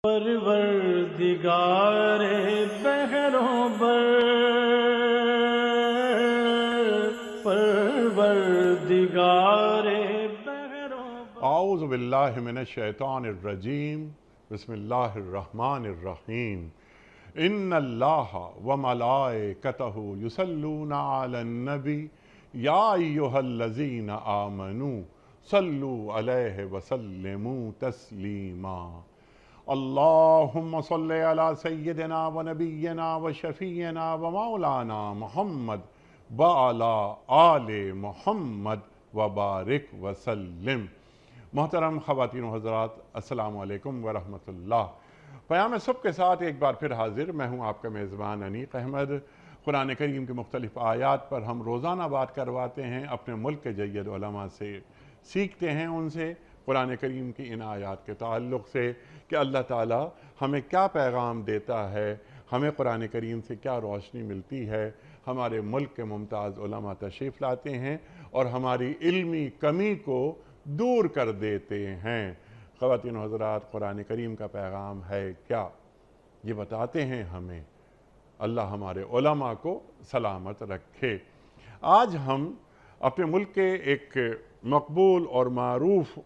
پروردگار بحروں بر، پروردگار بحروں بر۔ اعوذ باللہ من الشیطان الرجیم، بسم اللہ الرحمن الرحیم۔ ان اللہ وملائکتہ یصلون علی النبی یا ایہا الذین آمنوا صلوا علیہ وسلموا تسلیما۔ اللہم صلی علی سیدنا و نبینا و شفیعنا و مولانا محمد وعلی آل محمد وبارک وسلم۔ محترم خواتین و حضرات، السلام علیکم ورحمۃ اللہ۔ پیام صبح کے ساتھ ایک بار پھر حاضر میں ہوں آپ کا میزبان انیق احمد۔ قرآن کریم کے مختلف آیات پر ہم روزانہ بات کرواتے ہیں، اپنے ملک کے جید علماء سے سیکھتے ہیں، ان سے قرآن کریم کی ان آیات کے تعلق سے کہ اللہ تعالیٰ ہمیں کیا پیغام دیتا ہے، ہمیں قرآن کریم سے کیا روشنی ملتی ہے۔ ہمارے ملک کے ممتاز علماء تشریف لاتے ہیں اور ہماری علمی کمی کو دور کر دیتے ہیں۔ خواتین و حضرات، قرآن کریم کا پیغام ہے کیا، یہ بتاتے ہیں ہمیں۔ اللہ ہمارے علماء کو سلامت رکھے۔ آج ہم اپنے ملک کے ایک مقبول اور معروف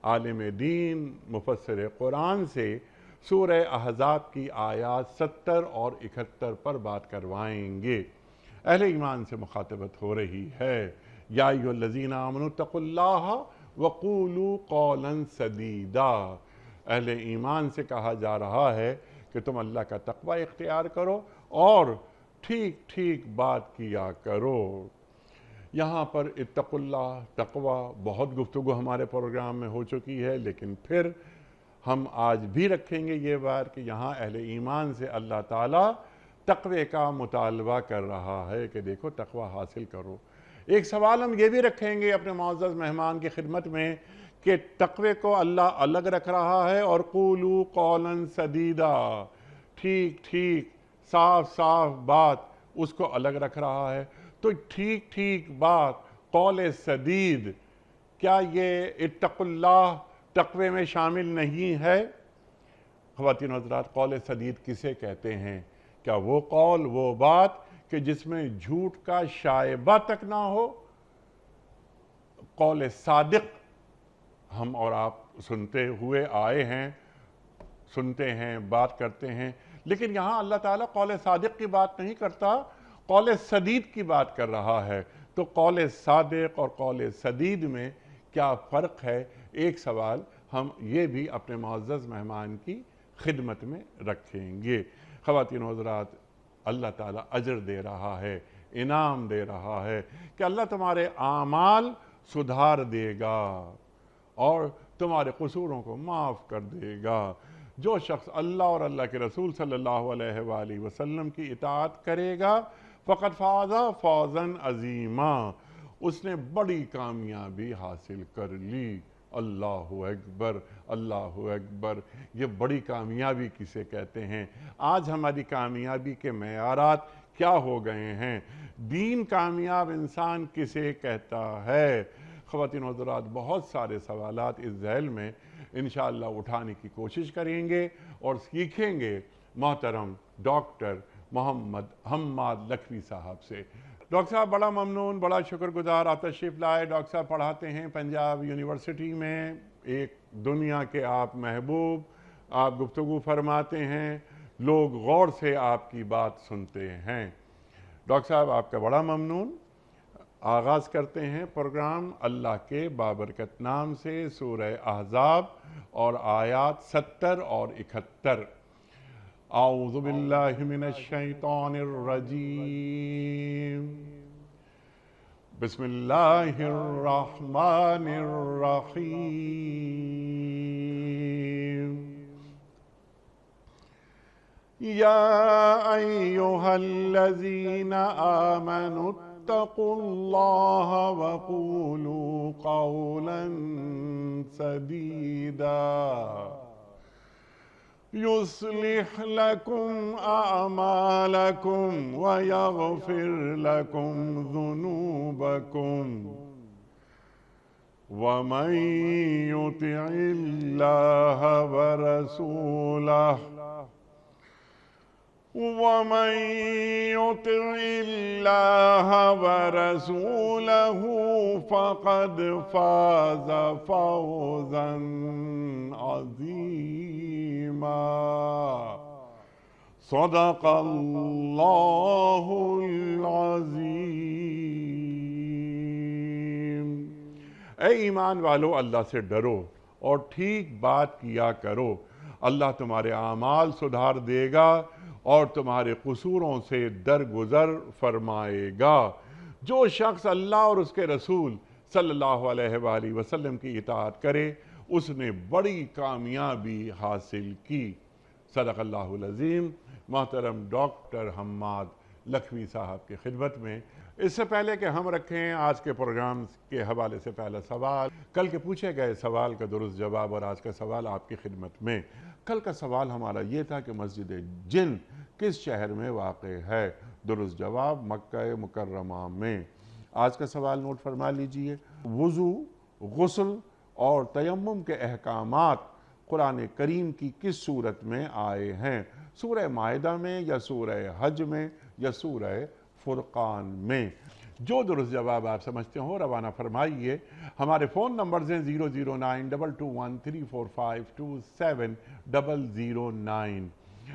عالم دین مفسر قرآن سے سورہ احزاب کی آیات 70 اور 71 پر بات کروائیں گے۔ اہل ایمان سے مخاطبت ہو رہی ہے۔ یا ایھا الذین آمنوا اتقوا اللہ وقولوا قولا سدیدا۔ اہل ایمان سے کہا جا رہا ہے کہ تم اللہ کا تقوی اختیار کرو اور ٹھیک ٹھیک بات کیا کرو۔ یہاں پر اتقوا اللہ، تقوی، بہت گفتگو ہمارے پروگرام میں ہو چکی ہے، لیکن پھر ہم آج بھی رکھیں گے یہ بات کہ یہاں اہل ایمان سے اللہ تعالیٰ تقوی کا مطالبہ کر رہا ہے کہ دیکھو تقوی حاصل کرو۔ ایک سوال ہم یہ بھی رکھیں گے اپنے معزز مہمان کی خدمت میں کہ تقوی کو اللہ الگ رکھ رہا ہے اور قولوا قولا سدیدا، ٹھیک ٹھیک صاف صاف بات، اس کو الگ رکھ رہا ہے۔ تو ٹھیک ٹھیک بات، قول سدید، کیا یہ اتقوا اللہ تقوی میں شامل نہیں ہے؟ خواتین و حضرات، قول سدید کسے کہتے ہیں؟ کیا وہ قول، وہ بات کہ جس میں جھوٹ کا شائبہ تک نہ ہو؟ قول صادق ہم اور آپ سنتے ہوئے آئے ہیں، سنتے ہیں، بات کرتے ہیں، لیکن یہاں اللہ تعالیٰ قول صادق کی بات نہیں کرتا، قول سدید کی بات کر رہا ہے۔ تو قول صادق اور قول سدید میں کیا فرق ہے؟ ایک سوال ہم یہ بھی اپنے معزز مہمان کی خدمت میں رکھیں گے۔ خواتین و حضرات، اللہ تعالیٰ اجر دے رہا ہے، انعام دے رہا ہے کہ اللہ تمہارے اعمال سدھار دے گا اور تمہارے قصوروں کو معاف کر دے گا۔ جو شخص اللہ اور اللہ کے رسول صلی اللہ علیہ وآلہ وسلم کی اطاعت کرے گا فقد فاز فوزا عظیما، اس نے بڑی کامیابی حاصل کر لی۔ اللہ اکبر، اللہ اکبر۔ یہ بڑی کامیابی کسے کہتے ہیں؟ آج ہماری کامیابی کے معیارات کیا ہو گئے ہیں؟ دین کامیاب انسان کسے کہتا ہے؟ خواتین و حضرات، بہت سارے سوالات اس ذیل میں انشاءاللہ اٹھانے کی کوشش کریں گے اور سیکھیں گے محترم ڈاکٹر محمد حماد لکھوی صاحب سے۔ ڈاکٹر صاحب بڑا ممنون، بڑا شکر گزار، آپ تشریف لائے۔ ڈاکٹر صاحب پڑھاتے ہیں پنجاب یونیورسٹی میں، ایک دنیا کے آپ محبوب، آپ گفتگو فرماتے ہیں، لوگ غور سے آپ کی بات سنتے ہیں۔ ڈاکٹر صاحب آپ کا بڑا ممنون۔ آغاز کرتے ہیں پروگرام اللہ کے بابرکت نام سے، سورہ احزاب اور آیات 70 اور 71۔ اعوذ باللہ من الشیطان الرجیم، بسم اللہ الرحمن الرحیم۔ یا ایہا الذین آمنوا اتقوا اللہ وقولوا قولا سدیدا يصلح لكم أعمالكم ويغفر لكم ذنوبكم ومن يطع الله ورسوله ومن يطع الله ورسوله فقد فاز فوزا عظيما صدق الله العظيم۔ اے ایمان والو، اللہ سے ڈرو اور ٹھیک بات کیا کرو، اللہ تمہارے اعمال سدھار دے گا اور تمہارے قصوروں سے درگزر فرمائے گا۔ جو شخص اللہ اور اس کے رسول صلی اللہ علیہ وآلہ وسلم کی اطاعت کرے اس نے بڑی کامیابی حاصل کی۔ صدق اللہ العظیم۔ محترم ڈاکٹر حماد لکھوی صاحب کی خدمت میں اس سے پہلے کہ ہم رکھیں آج کے پروگرام کے حوالے سے پہلا سوال، کل کے پوچھے گئے سوال کا درست جواب اور آج کا سوال آپ کی خدمت میں۔ کل کا سوال ہمارا یہ تھا کہ مسجد جن کس شہر میں واقع ہے؟ درست جواب مکہ مکرمہ میں۔ آج کا سوال نوٹ فرما لیجئے۔ وضو، غسل اور تیمم کے احکامات قرآن کریم کی کس صورت میں آئے ہیں؟ سورہ مائدہ میں یا سورہ حج میں یا سورہ فرقان میں؟ جو درست جواب آپ سمجھتے ہو روانہ فرمائیے۔ ہمارے فون نمبرز ہیں 0092213452709۔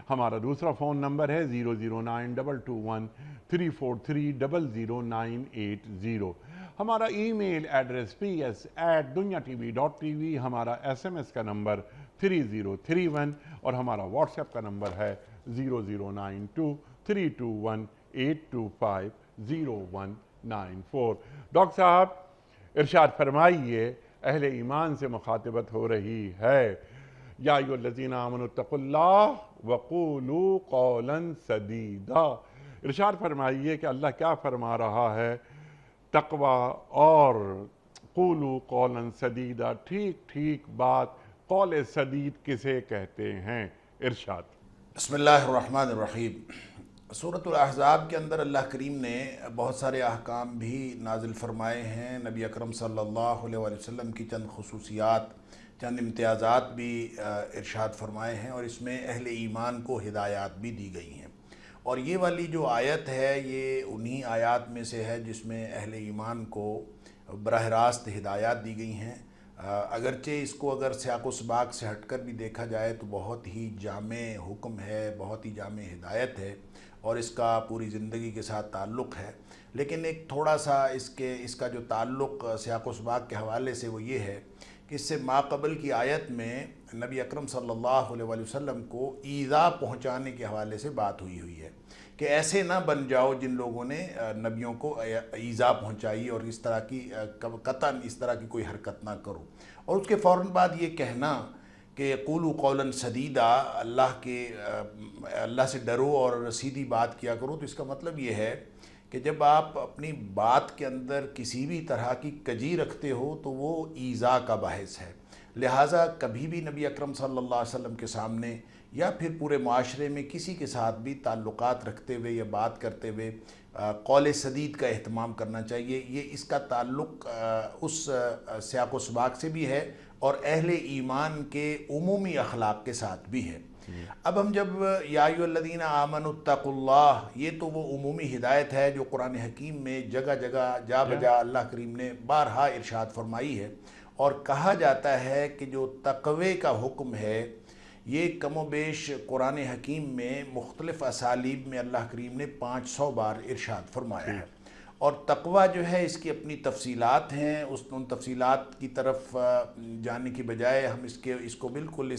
ہمارا دوسرا فون نمبر ہے 009221343000980۔ ہمارا ای میل ایڈریس ps@dunyatv.tv، ہمارا SMS کا نمبر 3031 اور ہمارا واٹس ایپ کا نمبر ہے 0092321825019 ڈاکٹر صاحب ارشاد فرمائیے، اہل ایمان سے مخاطبت ہو رہی ہے۔ یا ایھا الذین آمنوا اتقوا اللہ وقولوا قولا سدیدا۔ ارشاد فرمائیے کہ اللہ کیا فرما رہا ہے؟ تقوی اور قولوا قولا سدیدا، ٹھیک ٹھیک بات، قول سدید کسے کہتے ہیں؟ ارشاد۔ بسم اللہ الرحمن الرحیم۔ سورۃ الاحزاب کے اندر اللہ کریم نے بہت سارے احکام بھی نازل فرمائے ہیں، نبی اکرم صلی اللہ علیہ وسلم کی چند خصوصیات، چند امتیازات بھی ارشاد فرمائے ہیں، اور اس میں اہل ایمان کو ہدایات بھی دی گئی ہیں۔ اور یہ والی جو آیت ہے یہ انہی آیات میں سے ہے جس میں اہل ایمان کو براہ راست ہدایات دی گئی ہیں۔ اگرچہ اس کو اگر سیاق و سباق سے ہٹ کر بھی دیکھا جائے تو بہت ہی جامع حکم ہے، بہت ہی جامع ہدایت ہے اور اس کا پوری زندگی کے ساتھ تعلق ہے، لیکن ایک تھوڑا سا اس کا جو تعلق سیاق و سباق کے حوالے سے وہ یہ ہے کہ اس سے ماقبل کی آیت میں نبی اکرم صلی اللہ علیہ وسلم کو ایذا پہنچانے کے حوالے سے بات ہوئی ہے کہ ایسے نہ بن جاؤ جن لوگوں نے نبیوں کو ایذا پہنچائی اور اس طرح کی قطعاً اس طرح کی کوئی حرکت نہ کرو۔ اور اس کے فوراً بعد یہ کہنا کہ قولوا قولا سدیدا، اللہ سے ڈرو اور سیدھی بات کیا کرو، تو اس کا مطلب یہ ہے کہ جب آپ اپنی بات کے اندر کسی بھی طرح کی کجی رکھتے ہو تو وہ ایذا کا باعث ہے۔ لہٰذا کبھی بھی نبی اکرم صلی اللہ علیہ وسلم کے سامنے یا پھر پورے معاشرے میں کسی کے ساتھ بھی تعلقات رکھتے ہوئے یا بات کرتے ہوئے قول سدید کا اہتمام کرنا چاہیے۔ یہ اس کا تعلق اس سیاق و سباق سے بھی ہے اور اہل ایمان کے عمومی اخلاق کے ساتھ بھی ہے۔ اب ہم جب یا ایھا الذین آمنوا اتقوا اللہ، یہ تو وہ عمومی ہدایت ہے جو قرآن حکیم میں جگہ جگہ جا بجا اللہ کریم نے بارہا ارشاد فرمائی ہے، اور کہا جاتا ہے کہ جو تقوی کا حکم ہے یہ کم و بیش قرآن حکیم میں مختلف اسالیب میں اللہ کریم نے 500 بار ارشاد فرمایا ہے، اور تقوی جو ہے اس کی اپنی تفصیلات ہیں۔ ان تفصیلات کی طرف جانے کی بجائے ہم اس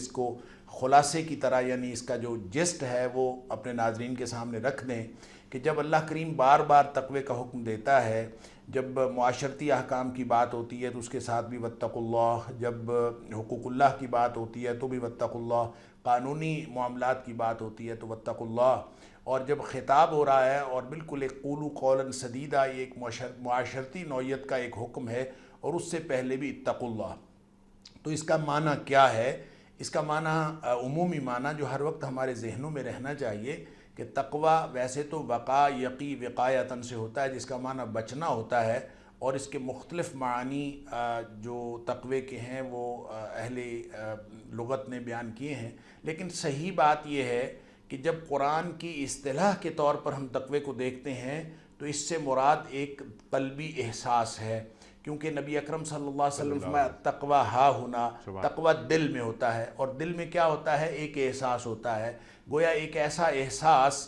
کو خلاصے کی طرح، یعنی اس کا جو جسٹ ہے وہ اپنے ناظرین کے سامنے رکھ دیں کہ جب اللہ کریم بار بار تقوی کا حکم دیتا ہے، جب معاشرتی احکام کی بات ہوتی ہے تو اس کے ساتھ بھی واتقوا اللہ، جب حقوق اللہ کی بات ہوتی ہے تو بھی واتقوا اللہ، قانونی معاملات کی بات ہوتی ہے تو واتقوا اللہ، اور جب خطاب ہو رہا ہے اور بالکل ایک قولوا قولا سدیدا، یہ ایک معاشرتی نوعیت کا ایک حکم ہے، اور اس سے پہلے بھی اتقوا اللہ۔ تو اس کا معنی کیا ہے؟ اس کا معنی عمومی معنی جو ہر وقت ہمارے ذہنوں میں رہنا چاہیے کہ تقوی ویسے تو وقا یقی وقایتاً سے ہوتا ہے، جس کا معنی بچنا ہوتا ہے، اور اس کے مختلف معانی جو تقوی کے ہیں وہ اہل لغت نے بیان کیے ہیں، لیکن صحیح بات یہ ہے کہ جب قرآن کی اصطلاح کے طور پر ہم تقوی کو دیکھتے ہیں تو اس سے مراد ایک قلبی احساس ہے، کیونکہ نبی اکرم صلی اللہ علیہ وسلم فرمایا تقوی ہا ہونا، تقوی دل میں ہوتا ہے، اور دل میں کیا ہوتا ہے؟ ایک احساس ہوتا ہے، گویا ایک ایسا احساس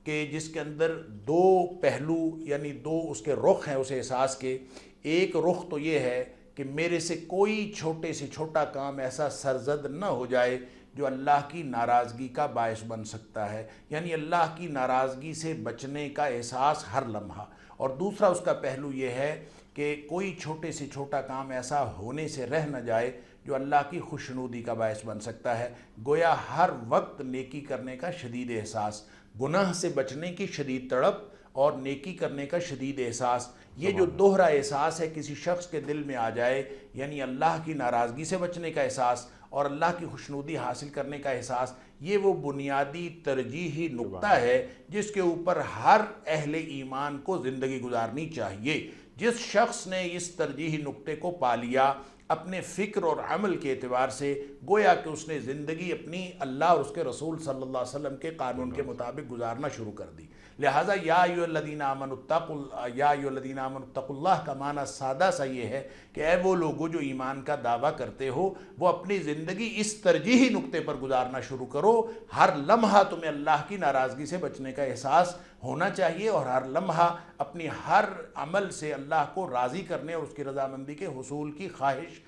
کہ جس کے اندر دو پہلو یعنی دو اس کے رخ ہیں اس احساس کے۔ ایک رخ تو یہ ہے کہ میرے سے کوئی چھوٹے سے چھوٹا کام ایسا سرزد نہ ہو جائے جو اللہ کی ناراضگی کا باعث بن سکتا ہے، یعنی اللہ کی ناراضگی سے بچنے کا احساس ہر لمحہ۔ اور دوسرا اس کا پہلو یہ ہے کہ کوئی چھوٹے سے چھوٹا کام ایسا ہونے سے رہ نہ جائے جو اللہ کی خوشنودی کا باعث بن سکتا ہے، گویا ہر وقت نیکی کرنے کا شدید احساس، گناہ سے بچنے کی شدید تڑپ اور نیکی کرنے کا شدید احساس، یہ جو دوہرا احساس ہے کسی شخص کے دل میں آ جائے، یعنی اللہ کی ناراضگی سے بچنے کا احساس اور اللہ کی خوشنودی حاصل کرنے کا احساس، یہ وہ بنیادی ترجیحی نقطہ ہے جس کے اوپر ہر اہل ایمان کو زندگی گزارنی چاہیے۔ جس شخص نے اس ترجیحی نقطے کو پا لیا اپنے فکر اور عمل کے اعتبار سے، گویا کہ اس نے زندگی اپنی اللہ اور اس کے رسول صلی اللہ علیہ وسلم کے قانون کے مطابق گزارنا شروع کر دی۔ لہٰذا یا ایھا الذین آمنوا اتقوا اللہ کا معنی سادہ سا یہ ہے کہ اے وہ لوگو جو ایمان کا دعویٰ کرتے ہو، وہ اپنی زندگی اس ترجیحی نقطے پر گزارنا شروع کرو۔ ہر لمحہ تمہیں اللہ کی ناراضگی سے بچنے کا احساس ہونا چاہیے، اور ہر لمحہ اپنی ہر عمل سے اللہ کو راضی کرنے اور اس کی رضامندی کے حصول کی خواہش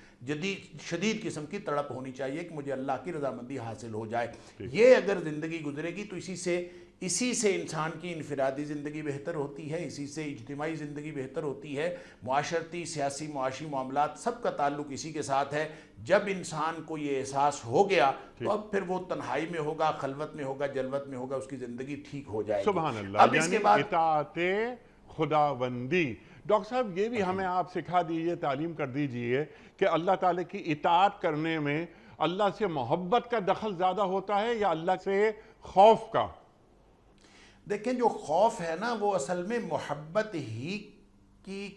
شدید قسم کی تڑپ ہونی چاہیے کہ مجھے اللہ کی رضامندی حاصل ہو جائے۔ یہ اگر زندگی گزرے گی تو اسی سے انسان کی انفرادی زندگی بہتر ہوتی ہے، اسی سے اجتماعی زندگی بہتر ہوتی ہے، معاشرتی، سیاسی، معاشی معاملات سب کا تعلق اسی کے ساتھ ہے۔ جب انسان کو یہ احساس ہو گیا تو اب پھر وہ تنہائی میں ہوگا، خلوت میں ہوگا، جلوت میں ہوگا، اس کی زندگی ٹھیک ہو جائے گی۔ سبحان اللہ، اب اس کے بعد اطاعت خداوندی۔ ڈاکٹر صاحب یہ بھی ہمیں آپ سکھا دیجئے، تعلیم کر دیجئے کہ اللہ تعالیٰ کی اطاعت کرنے میں اللہ سے محبت کا دخل زیادہ ہوتا ہے یا اللہ سے خوف کا؟ دیکھیں جو خوف ہے نا وہ اصل میں محبت ہی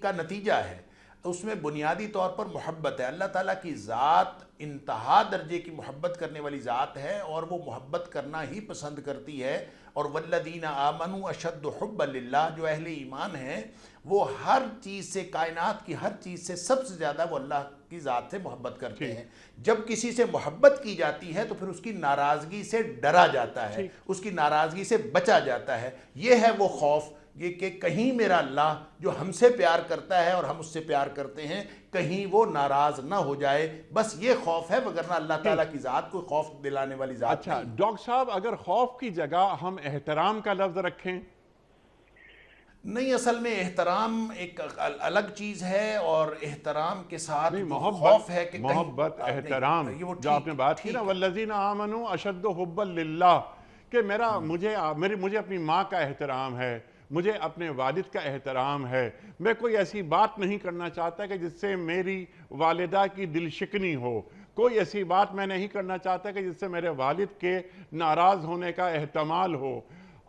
کا نتیجہ ہے، اس میں بنیادی طور پر محبت ہے۔ اللہ تعالیٰ کی ذات انتہا درجے کی محبت کرنے والی ذات ہے، اور وہ محبت کرنا ہی پسند کرتی ہے۔ اور والذین آمنوا اشد حبا للہ، جو اہل ایمان ہیں وہ ہر چیز سے، کائنات کی ہر چیز سے سب سے زیادہ وہ اللہ کی ذات سے محبت کرتے ہیں۔ جب کسی سے محبت کی جاتی ہے تو پھر اس کی ناراضگی سے ڈرا جاتا ہے، اس کی ناراضگی سے بچا جاتا ہے۔ یہ ہے وہ خوف، یہ کہ کہیں میرا اللہ جو ہم سے پیار کرتا ہے اور ہم اس سے پیار کرتے ہیں، کہیں وہ ناراض نہ ہو جائے، بس یہ خوف ہے، وگرنہ اللہ تعالیٰ کی ذات کوئی خوف دلانے والی ذات اچھا نہیں۔ ڈاکٹر صاحب اگر خوف کی جگہ ہم احترام کا لفظ رکھیں؟ نہیں، اصل میں احترام ایک الگ چیز ہے، اور احترام کے ساتھ محبت، خوف ہے کہ محبت، احترام جو آپ نے بات کی نا والذین آمنوا اشد حبا للہ، کہ مجھے اپنی ماں کا احترام ہے، مجھے اپنے والد کا احترام ہے، میں کوئی ایسی بات نہیں کرنا چاہتا کہ جس سے میری والدہ کی دل شکنی ہو، کوئی ایسی بات میں نہیں کرنا چاہتا کہ جس سے میرے والد کے ناراض ہونے کا احتمال ہو۔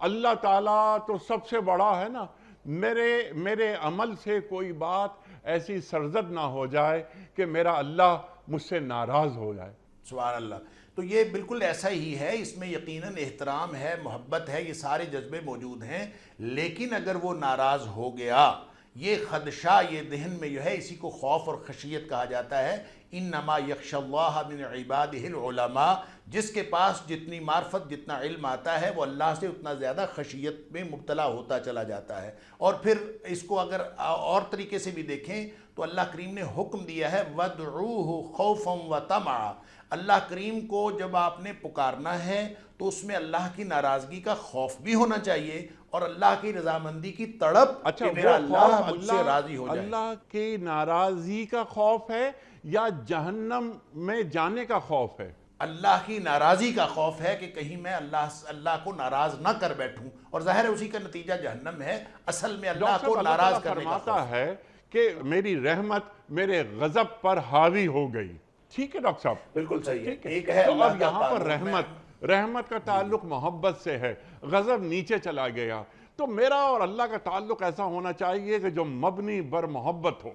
اللہ تعالیٰ تو سب سے بڑا ہے نا، میرے عمل سے کوئی بات ایسی سرزد نہ ہو جائے کہ میرا اللہ مجھ سے ناراض ہو جائے۔ سبحان اللہ، تو یہ بالکل ایسا ہی ہے، اس میں یقیناً احترام ہے، محبت ہے، یہ سارے جذبے موجود ہیں، لیکن اگر وہ ناراض ہو گیا، یہ خدشہ یہ ذہن میں جو ہے، اسی کو خوف اور خشیت کہا جاتا ہے۔ انما یخشی اللہ من عبادہ العلماء، جس کے پاس جتنی معرفت، جتنا علم آتا ہے، وہ اللہ سے اتنا زیادہ خشیت میں مبتلا ہوتا چلا جاتا ہے۔ اور پھر اس کو اگر اور طریقے سے بھی دیکھیں تو اللہ کریم نے حکم دیا ہے وَادْعُوهُ خَوْفًا وَطَمَعًا، اللہ کریم کو جب آپ نے پکارنا ہے تو اس میں اللہ کی ناراضگی کا خوف بھی ہونا چاہیے، اور اللہ کی رضامندی کی تڑپ کہ میرا اللہ مجھ سے راضی ہو جائے۔ اللہ کی ناراضی کا خوف ہے یا جہنم میں جانے کا خوف ہے؟ اللہ کی ناراضی کا خوف ہے کہ کہیں میں اللہ کو ناراض نہ کر بیٹھوں، اور ظاہر ہے اسی کا نتیجہ جہنم ہے۔ اصل میں اللہ کو ناراض کرنے کا خوف فرماتا ہے کہ میری رحمت میرے غضب پر حاوی ہو گئی۔ ٹھیک ہے ڈاکٹر صاحب؟ بالکل صحیح ہے۔ ایک ہے تو اللہ اب کا یہاں پر قانون، رحمت رحمت کا تعلق محبت سے ہے، غضب نیچے چلا گیا. تو میرا اور اللہ کا تعلق ایسا ہونا چاہیے کہ جو مبنی بر محبت ہو.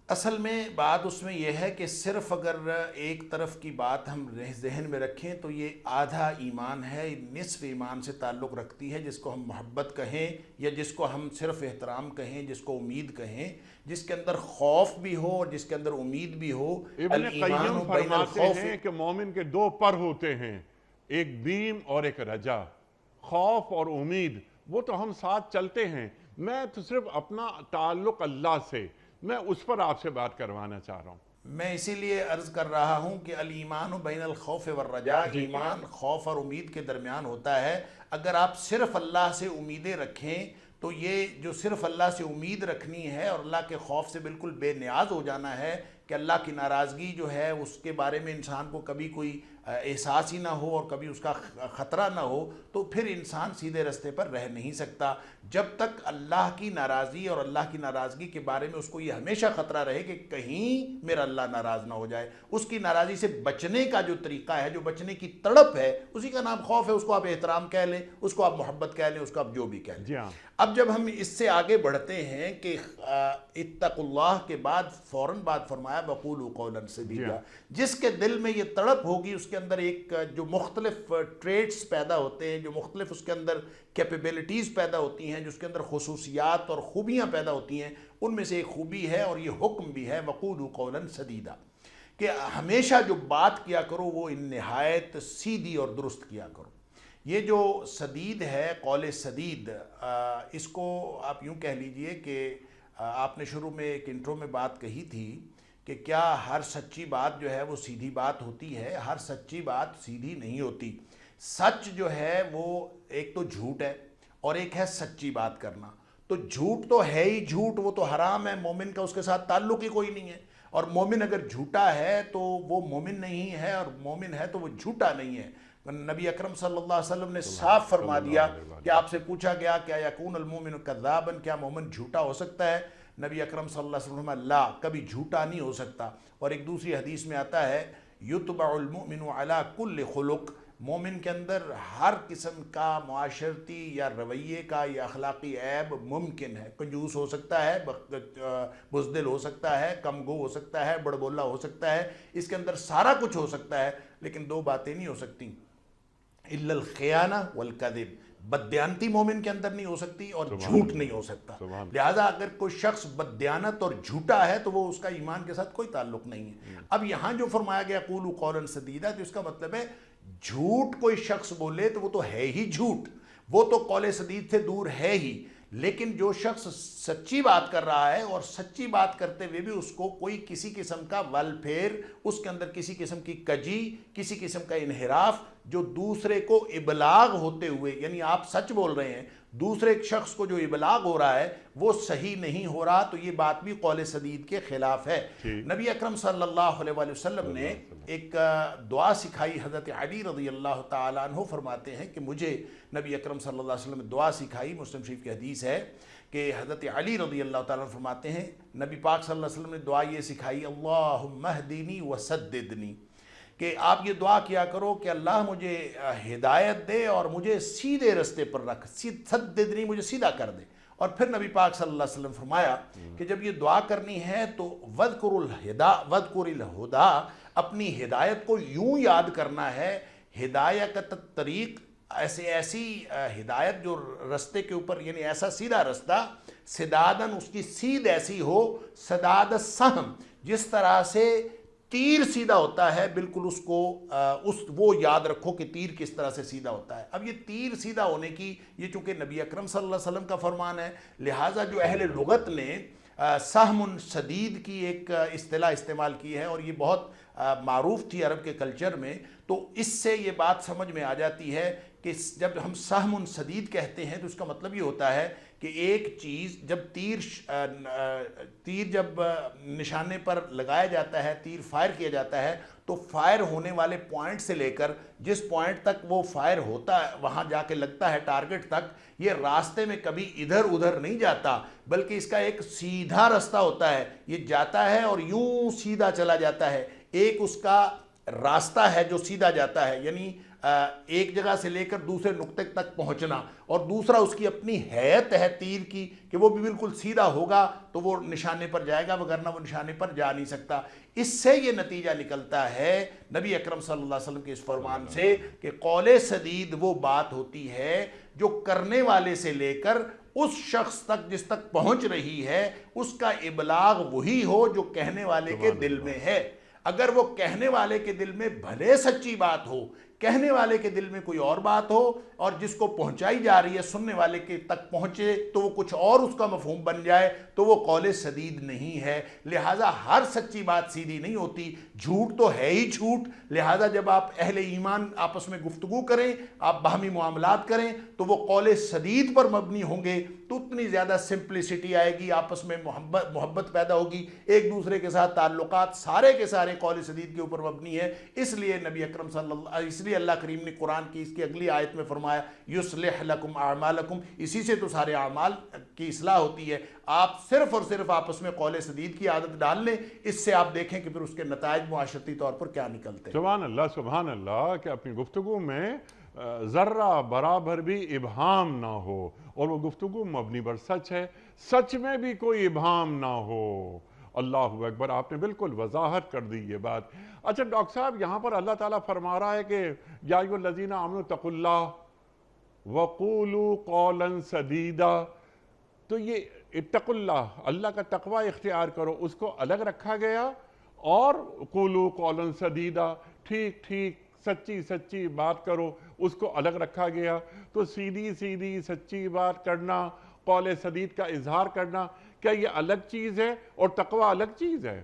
اصل میں بات اس میں یہ ہے کہ صرف اگر ایک طرف کی بات ہم ذہن میں رکھیں تو یہ آدھا ایمان ہے، نصف ایمان سے تعلق رکھتی ہے، جس کو ہم محبت کہیں یا جس کو ہم صرف احترام کہیں، جس کو امید کہیں، جس کے اندر خوف بھی ہو اور جس کے اندر امید بھی ہو. ابن قیم فرماتے ہیں کہ مومن کے دو پر ہوتے ہیں، ایک بیم اور ایک رجا. خوف اور امید وہ تو ہم ساتھ چلتے ہیں. میں تو صرف اپنا تعلق اللہ سے، میں اس پر آپ سے بات کروانا چاہ رہا ہوں. میں اسی لیے عرض کر رہا ہوں کہ الایمان بین الخوف والرجاء، ایمان خوف اور امید کے درمیان ہوتا ہے. اگر آپ صرف اللہ سے امیدیں رکھیں تو یہ جو صرف اللہ سے امید رکھنی ہے اور اللہ کے خوف سے بالکل بے نیاز ہو جانا ہے کہ اللہ کی ناراضگی جو ہے اس کے بارے میں انسان کو کبھی کوئی احساس ہی نہ ہو اور کبھی اس کا خطرہ نہ ہو، تو پھر انسان سیدھے رستے پر رہ نہیں سکتا. جب تک اللہ کی ناراضی اور اللہ کی ناراضگی کے بارے میں اس کو یہ ہمیشہ خطرہ رہے کہ کہیں میرا اللہ ناراض نہ ہو جائے، اس کی ناراضی سے بچنے کا جو طریقہ ہے، جو بچنے کی تڑپ ہے، اسی کا نام خوف ہے. اس کو آپ احترام کہہ لیں، اس کو آپ محبت کہہ لیں، اس کو آپ جو بھی کہہ لیں. جی ہاں. اب جب ہم اس سے آگے بڑھتے ہیں کہ اتقوا اللہ کے بعد فوراً بات فرمایا وقولوا قولا سدیدا. جس کے دل میں یہ تڑپ ہوگی، اس کے اندر ایک جو مختلف ٹریٹس پیدا ہوتے ہیں، جو مختلف اس کے اندر کیپیبلٹیز پیدا ہوتی ہیں، جو اس کے اندر خصوصیات اور خوبیاں پیدا ہوتی ہیں، ان میں سے ایک خوبی ہے اور یہ حکم بھی ہے وقولوا قولا سدیدا، کہ ہمیشہ جو بات کیا کرو وہ نہایت سیدھی اور درست کیا کرو. یہ جو سدید ہے، قول سدید، اس کو آپ یوں کہہ لیجئے کہ آپ نے شروع میں ایک انٹرو میں بات کہی تھی کہ کیا ہر سچی بات جو ہے وہ سیدھی بات ہوتی ہے؟ ہر سچی بات سیدھی نہیں ہوتی. سچ جو ہے وہ ایک تو جھوٹ ہے اور ایک ہے سچی بات کرنا. تو جھوٹ تو ہے ہی جھوٹ، وہ تو حرام ہے، مومن کا اس کے ساتھ تعلق ہی کوئی نہیں ہے. اور مومن اگر جھوٹا ہے تو وہ مومن نہیں ہے، اور مومن ہے تو وہ جھوٹا نہیں ہے. نبی اکرم صلی اللہ علیہ وسلم نے صاف فرما دیا کہ آپ سے پوچھا گیا کیا یکون المومن کذابا، کیا مومن جھوٹا ہو سکتا ہے؟ نبی اکرم صلی اللہ علیہ وسلم لا، کبھی جھوٹا نہیں ہو سکتا. اور ایک دوسری حدیث میں آتا ہے یتبع المؤمن علی کل خلق، مومن کے اندر ہر قسم کا معاشرتی یا رویے کا یا اخلاقی عیب ممکن ہے. کنجوس ہو سکتا ہے، بزدل ہو سکتا ہے، کم گو ہو سکتا ہے، بڑبولا ہو سکتا ہے، اس کے اندر سارا کچھ ہو سکتا ہے، لیکن دو باتیں نہیں ہو سکتی، الا الخیانہ والکذب. بددیانتی مومن کے اندر نہیں ہو سکتی اور جھوٹ نہیں ہو سکتا. لہٰذا اگر کوئی شخص بددیانت اور جھوٹا ہے تو وہ اس کا ایمان کے ساتھ کوئی تعلق نہیں ہے. اب یہاں جو فرمایا گیا قولوا قولا سدیدا، تو اس کا مطلب ہے جھوٹ کوئی شخص بولے تو وہ تو ہے ہی جھوٹ، وہ تو قول سدید سے دور ہے ہی. لیکن جو شخص سچی بات کر رہا ہے اور سچی بات کرتے ہوئے بھی اس کو کوئی کسی قسم کا ولفیئر، اس کے اندر کسی قسم کی کجی، کسی قسم کا انحراف، جو دوسرے کو ابلاغ ہوتے ہوئے، یعنی آپ سچ بول رہے ہیں، دوسرے شخص کو جو ابلاغ ہو رہا ہے وہ صحیح نہیں ہو رہا، تو یہ بات بھی قول سدید کے خلاف ہے. نبی اکرم صلی اللہ علیہ وآلہ وسلم نے ایک دعا سکھائی. حضرت علی رضی اللہ تعالیٰ عنہ فرماتے ہیں کہ مجھے نبی اکرم صلی اللہ علیہ وسلم نے دعا سکھائی. مسلم شریف کی حدیث ہے کہ حضرت علی رضی اللہ تعالیٰ عنہ فرماتے ہیں نبی پاک صلی اللہ علیہ وسلم نے دعا یہ سکھائی اللہم اہدنی وسددنی، کہ آپ یہ دعا کیا کرو کہ اللہ مجھے ہدایت دے اور مجھے سیدھے رستے پر رکھ، سددنی، مجھے سیدھا کر دے. اور پھر نبی پاک صلی اللہ علیہ وسلم فرمایا کہ جب یہ دعا کرنی ہے تو وَذْكُرِ الْهُدَىٰ، اپنی ہدایت کو یوں یاد کرنا ہے، ہدایت الطریق، ایسی ہدایت جو رستے کے اوپر، یعنی ایسا سیدھا رستہ، سدادن، اس کی سیدھ ایسی ہو، سداد السہم، جس طرح سے تیر سیدھا ہوتا ہے، بالکل اس کو وہ یاد رکھو کہ تیر کس طرح سے سیدھا ہوتا ہے. اب یہ تیر سیدھا ہونے کی، یہ چونکہ نبی اکرم صلی اللہ علیہ وسلم کا فرمان ہے، لہٰذا جو اہل لغت نے سہم سدید کی ایک اصطلاح استعمال کی ہے اور یہ بہت معروف تھی عرب کے کلچر میں، تو اس سے یہ بات سمجھ میں آ جاتی ہے کہ جب ہم سہم سدید کہتے ہیں تو اس کا مطلب یہ ہوتا ہے کہ ایک چیز جب تیر جب نشانے پر لگایا جاتا ہے، تیر فائر کیا جاتا ہے، تو فائر ہونے والے پوائنٹ سے لے کر جس پوائنٹ تک وہ فائر ہوتا ہے، وہاں جا کے لگتا ہے ٹارگٹ تک، یہ راستے میں کبھی ادھر ادھر نہیں جاتا، بلکہ اس کا ایک سیدھا راستہ ہوتا ہے. یہ جاتا ہے اور یوں سیدھا چلا جاتا ہے. ایک اس کا راستہ ہے جو سیدھا جاتا ہے، یعنی ایک جگہ سے لے کر دوسرے نقطے تک پہنچنا، اور دوسرا اس کی اپنی حیت ہے تیر کی کہ وہ بھی بالکل سیدھا ہوگا تو وہ نشانے پر جائے گا، وگرنہ وہ نشانے پر جا نہیں سکتا۔ اس سے یہ نتیجہ نکلتا ہے نبی اکرم صلی اللہ علیہ وسلم کے اس فرمان سے کہ قول سدید وہ بات ہوتی ہے جو کرنے والے سے لے کر اس شخص تک جس تک پہنچ رہی ہے اس کا ابلاغ وہی ہو جو کہنے والے کے دل میں ہے۔ اگر وہ کہنے والے کے دل میں بھلے سچی بات ہو، کہنے والے کے دل میں کوئی اور بات ہو، اور جس کو پہنچائی جا رہی ہے سننے والے کے تک پہنچے تو وہ کچھ اور اس کا مفہوم بن جائے، تو وہ قول سدید نہیں ہے۔ لہٰذا ہر سچی بات سیدھی نہیں ہوتی، جھوٹ تو ہے ہی جھوٹ۔ لہٰذا جب آپ اہل ایمان آپس میں گفتگو کریں، آپ باہمی معاملات کریں، تو وہ قول سدید پر مبنی ہوں گے، تو اتنی زیادہ سمپلسٹی آئے گی، آپس میں محبت پیدا ہوگی، ایک دوسرے کے ساتھ تعلقات سارے کے سارے قول سدید کے اوپر مبنی ہے۔ اس لیے نبی اکرم اس لیے اللہ کریم نے قرآن کی اس کی اگلی آیت میں فرمایا یصلح لکم اعمالکم، اسی سے تو سارے اعمال کی اصلاح ہوتی ہے۔ آپ صرف اور صرف آپس میں قول سدید کی عادت ڈال لیں، اس سے آپ دیکھیں کہ پھر اس کے نتائج معاشرتی طور پر کیا نکلتے ہیں۔ سبحان اللہ کہ اپنی گفتگو میں ذرہ برابر بھی ابہام نہ ہو، اور وہ گفتگو مبنی بر سچ ہے، سچ میں بھی کوئی ابہام نہ ہو۔ اللہ اکبر، آپ نے بالکل وضاحت کر دی یہ بات۔ اچھا ڈاکٹر صاحب، یہاں پر اللہ تعالیٰ فرما رہا ہے کہ یا ایھا الذین آمنوا اتقوا اللہ وقولوا قولا سدیدا، تو یہ اتقوا اللہ، اللہ کا تقوی اختیار کرو، اس کو الگ رکھا گیا، اور قولوا قولا سدیدا، ٹھیک ٹھیک سچی سچی بات کرو، اس کو الگ رکھا گیا۔ تو سیدھی سیدھی سچی بات کرنا، قول سدید کا اظہار کرنا، کیا یہ الگ چیز ہے اور تقوی الگ چیز ہے؟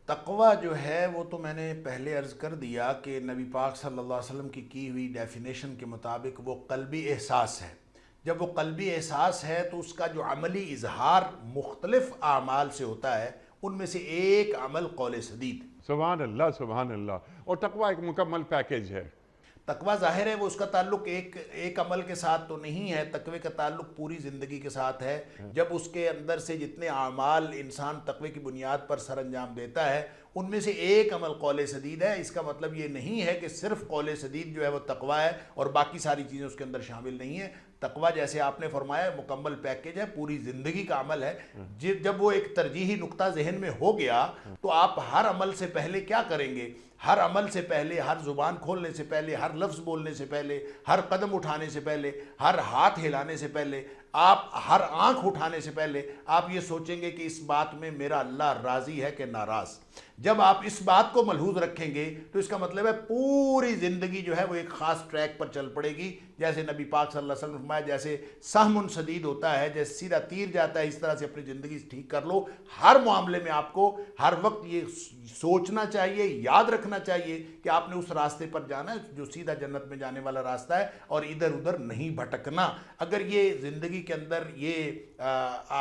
تقوی جو ہے وہ تو میں نے پہلے عرض کر دیا کہ نبی پاک صلی اللہ علیہ وسلم کی ہوئی ڈیفینیشن کے مطابق وہ قلبی احساس ہے۔ جب وہ قلبی احساس ہے تو اس کا جو عملی اظہار مختلف اعمال سے ہوتا ہے، ان میں سے ایک عمل قول سدید۔ سبحان اللہ سبحان اللہ۔ اور تقوی ایک مکمل پیکیج ہے۔ تقوی ظاہر ہے وہ اس کا تعلق ایک عمل کے ساتھ تو نہیں ہے، تقوی کا تعلق پوری زندگی کے ساتھ ہے۔ جب اس کے اندر سے جتنے اعمال انسان تقوی کی بنیاد پر سر انجام دیتا ہے، ان میں سے ایک عمل قول سدید ہے۔ اس کا مطلب یہ نہیں ہے کہ صرف قول سدید جو ہے وہ تقوی ہے اور باقی ساری چیزیں اس کے اندر شامل نہیں ہیں۔ تقوی جیسے آپ نے فرمایا مکمل پیکیج ہے، پوری زندگی کا عمل ہے۔ جب وہ ایک ترجیحی نقطہ ذہن میں ہو گیا تو آپ ہر عمل سے پہلے کیا کریں گے؟ ہر عمل سے پہلے، ہر زبان کھولنے سے پہلے، ہر لفظ بولنے سے پہلے، ہر قدم اٹھانے سے پہلے، ہر ہاتھ ہلانے سے پہلے، آپ ہر آنکھ اٹھانے سے پہلے آپ یہ سوچیں گے کہ اس بات میں میرا اللہ راضی ہے کہ ناراض۔ جب آپ اس بات کو ملحوظ رکھیں گے تو اس کا مطلب ہے پوری زندگی جو ہے وہ ایک خاص ٹریک پر چل پڑے گی۔ جیسے نبی پاک صلی اللہ علیہ وسلم نے فرمایا جیسے سہم سدید ہوتا ہے، جیسے سیدھا تیر جاتا ہے، اس طرح سے اپنی زندگی ٹھیک کر لو۔ ہر معاملے میں آپ کو ہر وقت یہ سوچنا چاہیے، یاد رکھنا چاہیے کہ آپ نے اس راستے پر جانا ہے جو سیدھا جنت میں جانے والا راستہ ہے، اور ادھر ادھر نہیں بھٹکنا۔ اگر یہ زندگی کے اندر یہ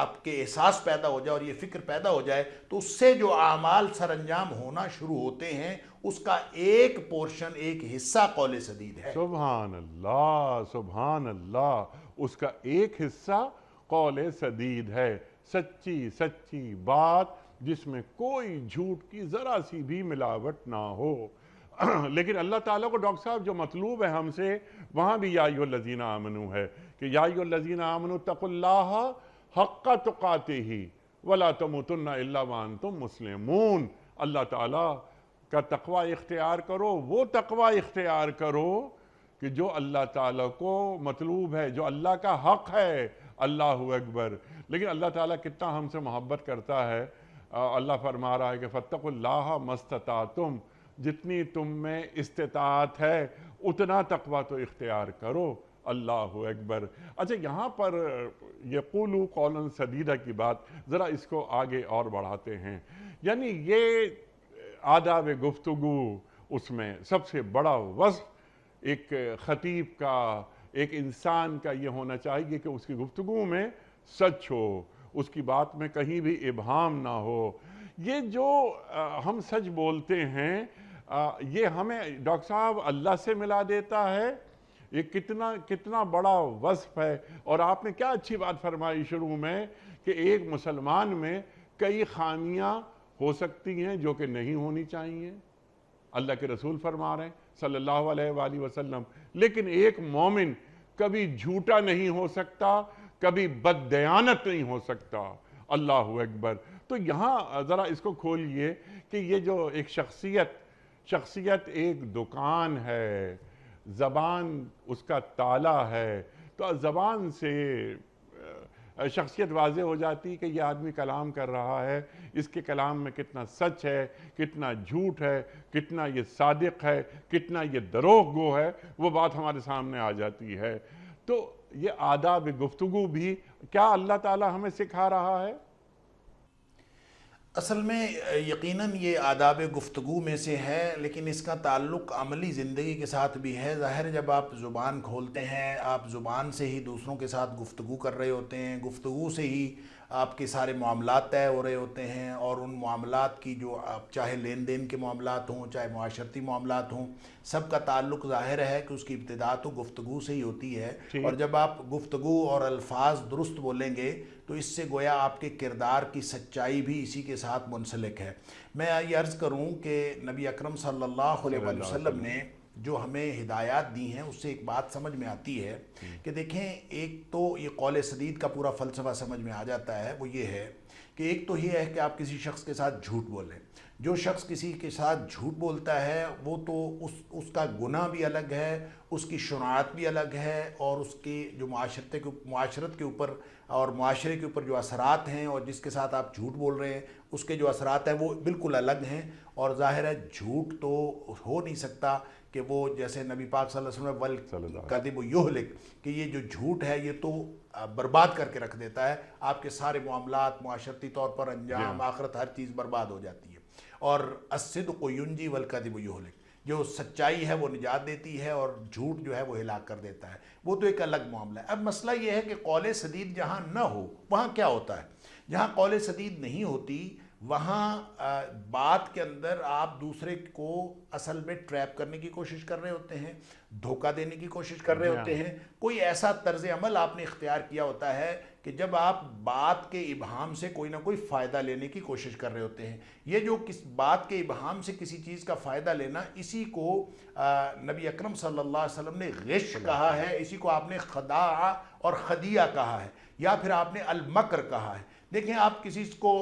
آپ کے احساس پیدا ہو جائے اور یہ فکر پیدا ہو جائے تو اس سے جو اعمال سر انجام ہونا شروع ہوتے ہیں اس کا ایک پورشن، ایک حصہ قول سدید ہے۔ سبحان اللہ سبحان اللہ، اس کا ایک حصہ قول سدید ہے، سچی سچی بات جس میں کوئی جھوٹ کی ذرا سی بھی ملاوٹ نہ ہو۔ لیکن اللہ تعالیٰ کو ڈاکٹر صاحب جو مطلوب ہے ہم سے، وہاں بھی یا ایھا الذین آمنوا ہے کہ یا ایھا الذین آمنوا اتقوا اللہ حق تقاتہ ولا تموتن الا وانتم مسلمون۔ اللہ تعالیٰ کا تقوی اختیار کرو، وہ تقوی اختیار کرو کہ جو اللہ تعالیٰ کو مطلوب ہے، جو اللہ کا حق ہے۔ اللہ اکبر۔ لیکن اللہ تعالیٰ کتنا ہم سے محبت کرتا ہے۔ اللہ فرما رہا ہے کہ فاتقوا اللہ ما استطعتم، جتنی تم میں استطاعت ہے اتنا تقوی تو اختیار کرو۔ اللہ اکبر۔ اچھا یہاں پر یہ قولوا قولا سدیدا کی بات ذرا اس کو آگے اور بڑھاتے ہیں، یعنی یہ آداب گفتگو، اس میں سب سے بڑا وصف ایک خطیب کا، ایک انسان کا یہ ہونا چاہیے کہ اس کی گفتگو میں سچ ہو، اس کی بات میں کہیں بھی ابہام نہ ہو۔ یہ جو ہم سچ بولتے ہیں یہ ہمیں ڈاکٹر صاحب اللہ سے ملا دیتا ہے۔ یہ کتنا بڑا وصف ہے۔ اور آپ نے کیا اچھی بات فرمائی شروع میں کہ ایک مسلمان میں کئی خامیاں ہو سکتی ہیں جو کہ نہیں ہونی چاہیے۔ اللہ کے رسول فرما رہے ہیں صلی اللہ علیہ وآلہ وسلم، لیکن ایک مومن کبھی جھوٹا نہیں ہو سکتا، کبھی بددیانت نہیں ہو سکتا۔ اللہ اکبر۔ تو یہاں ذرا اس کو کھولیے کہ یہ جو ایک شخصیت ایک دکان ہے، زبان اس کا تالا ہے، تو زبان سے شخصیت واضح ہو جاتی کہ یہ آدمی کلام کر رہا ہے، اس کے کلام میں کتنا سچ ہے، کتنا جھوٹ ہے، کتنا یہ صادق ہے، کتنا یہ دروغ گو ہے، وہ بات ہمارے سامنے آ جاتی ہے۔ تو یہ آداب گفتگو بھی کیا اللہ تعالی ہمیں سکھا رہا ہے؟ اصل میں یقیناً یہ آداب گفتگو میں سے ہے، لیکن اس کا تعلق عملی زندگی کے ساتھ بھی ہے۔ ظاہر ہے جب آپ زبان کھولتے ہیں، آپ زبان سے ہی دوسروں کے ساتھ گفتگو کر رہے ہوتے ہیں، گفتگو سے ہی آپ کے سارے معاملات طے ہو رہے ہوتے ہیں، اور ان معاملات کی جو آپ چاہے لین دین کے معاملات ہوں، چاہے معاشرتی معاملات ہوں، سب کا تعلق ظاہر ہے کہ اس کی ابتدا تو گفتگو سے ہی ہوتی ہے۔ اور جب آپ گفتگو اور الفاظ درست بولیں گے تو اس سے گویا آپ کے کردار کی سچائی بھی اسی کے ساتھ منسلک ہے۔ میں یہ عرض کروں کہ نبی اکرم صلی اللہ علیہ وآلہ وسلم نے جو ہمیں ہدایات دی ہیں اس سے ایک بات سمجھ میں آتی ہے کہ دیکھیں، ایک تو یہ قول سدید کا پورا فلسفہ سمجھ میں آ جاتا ہے، وہ یہ ہے کہ ایک تو یہ ہے کہ آپ کسی شخص کے ساتھ جھوٹ بولیں۔ جو شخص کسی کے ساتھ جھوٹ بولتا ہے وہ تو اس کا گناہ بھی الگ ہے، اس کی شناعت بھی الگ ہے، اور اس کی جو معاشرت کے اوپر اور معاشرے کے اوپر جو اثرات ہیں، اور جس کے ساتھ آپ جھوٹ بول رہے ہیں اس کے جو اثرات ہیں وہ بالکل الگ ہیں۔ اور ظاہر ہے جھوٹ تو ہو نہیں سکتا کہ وہ جیسے نبی پاک صلی اللہ علیہ وسلم والکذب یہلک، کہ یہ جو جھوٹ ہے یہ تو برباد کر کے رکھ دیتا ہے، آپ کے سارے معاملات معاشرتی طور پر انجام آخرت ہر چیز برباد ہو جاتی ہے۔ اور الصدق ینجی والکذب یہلک، جو سچائی ہے وہ نجات دیتی ہے اور جھوٹ جو ہے وہ ہلاک کر دیتا ہے، وہ تو ایک الگ معاملہ ہے۔ اب مسئلہ یہ ہے کہ قول سدید جہاں نہ ہو وہاں کیا ہوتا ہے؟ جہاں قول سدید نہیں ہوتی وہاں بات کے اندر آپ دوسرے کو اصل میں ٹریپ کرنے کی کوشش کر رہے ہوتے ہیں، دھوکہ دینے کی کوشش کر رہے ہوتے ہیں، کوئی ایسا طرز عمل آپ نے اختیار کیا ہوتا ہے کہ جب آپ بات کے ابہام سے کوئی نہ کوئی فائدہ لینے کی کوشش کر رہے ہوتے ہیں۔ یہ جو کس بات کے ابہام سے کسی چیز کا فائدہ لینا، اسی کو نبی اکرم صلی اللہ علیہ وسلم نے غش کہا ہے، اسی کو آپ نے خداع اور خدیعہ کہا ہے، یا پھر آپ نے المکر کہا ہے۔ دیکھیں، آپ کسی کو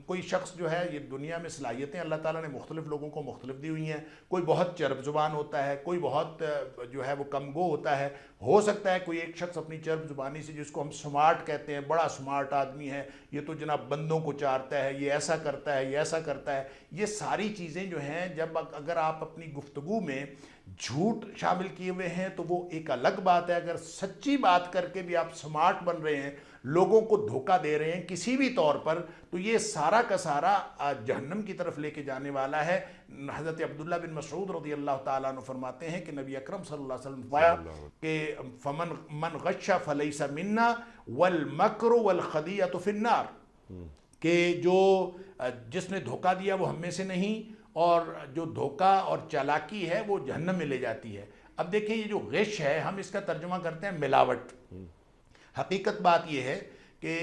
کوئی شخص جو ہے، یہ دنیا میں صلاحیتیں اللہ تعالیٰ نے مختلف لوگوں کو مختلف دی ہوئی ہیں، کوئی بہت چرب زبان ہوتا ہے، کوئی بہت جو ہے وہ کم گو ہوتا ہے۔ ہو سکتا ہے کوئی ایک شخص اپنی چرب زبانی سے، جس کو ہم سمارٹ کہتے ہیں، بڑا سمارٹ آدمی ہے، یہ تو جناب بندوں کو چارتا ہے، یہ ایسا کرتا ہے، یہ ایسا کرتا ہے۔ یہ ساری چیزیں جو ہیں، جب اگر آپ اپنی گفتگو میں جھوٹ شامل کیے ہوئے ہیں تو وہ ایک الگ بات ہے۔ اگر سچی بات کر کے بھی آپ سمارٹ بن رہے ہیں، لوگوں کو دھوکہ دے رہے ہیں کسی بھی طور پر، تو یہ سارا کا سارا جہنم کی طرف لے کے جانے والا ہے۔ حضرت عبداللہ بن مسعود رضی اللہ تعالیٰ عنہ فرماتے ہیں کہ نبی اکرم صلی اللہ علیہ وسلم فرمایا کہ من غش فلیس منا والمکر والخدیعۃ فی النار، کہ جس نے دھوکہ دیا وہ ہم میں سے نہیں، اور جو دھوکہ اور چالاکی ہے وہ جہنم میں لے جاتی ہے۔ اب دیکھیں، یہ جو غش ہے، ہم اس کا ترجمہ کرتے ہیں ملاوٹ۔ حقیقت بات یہ ہے کہ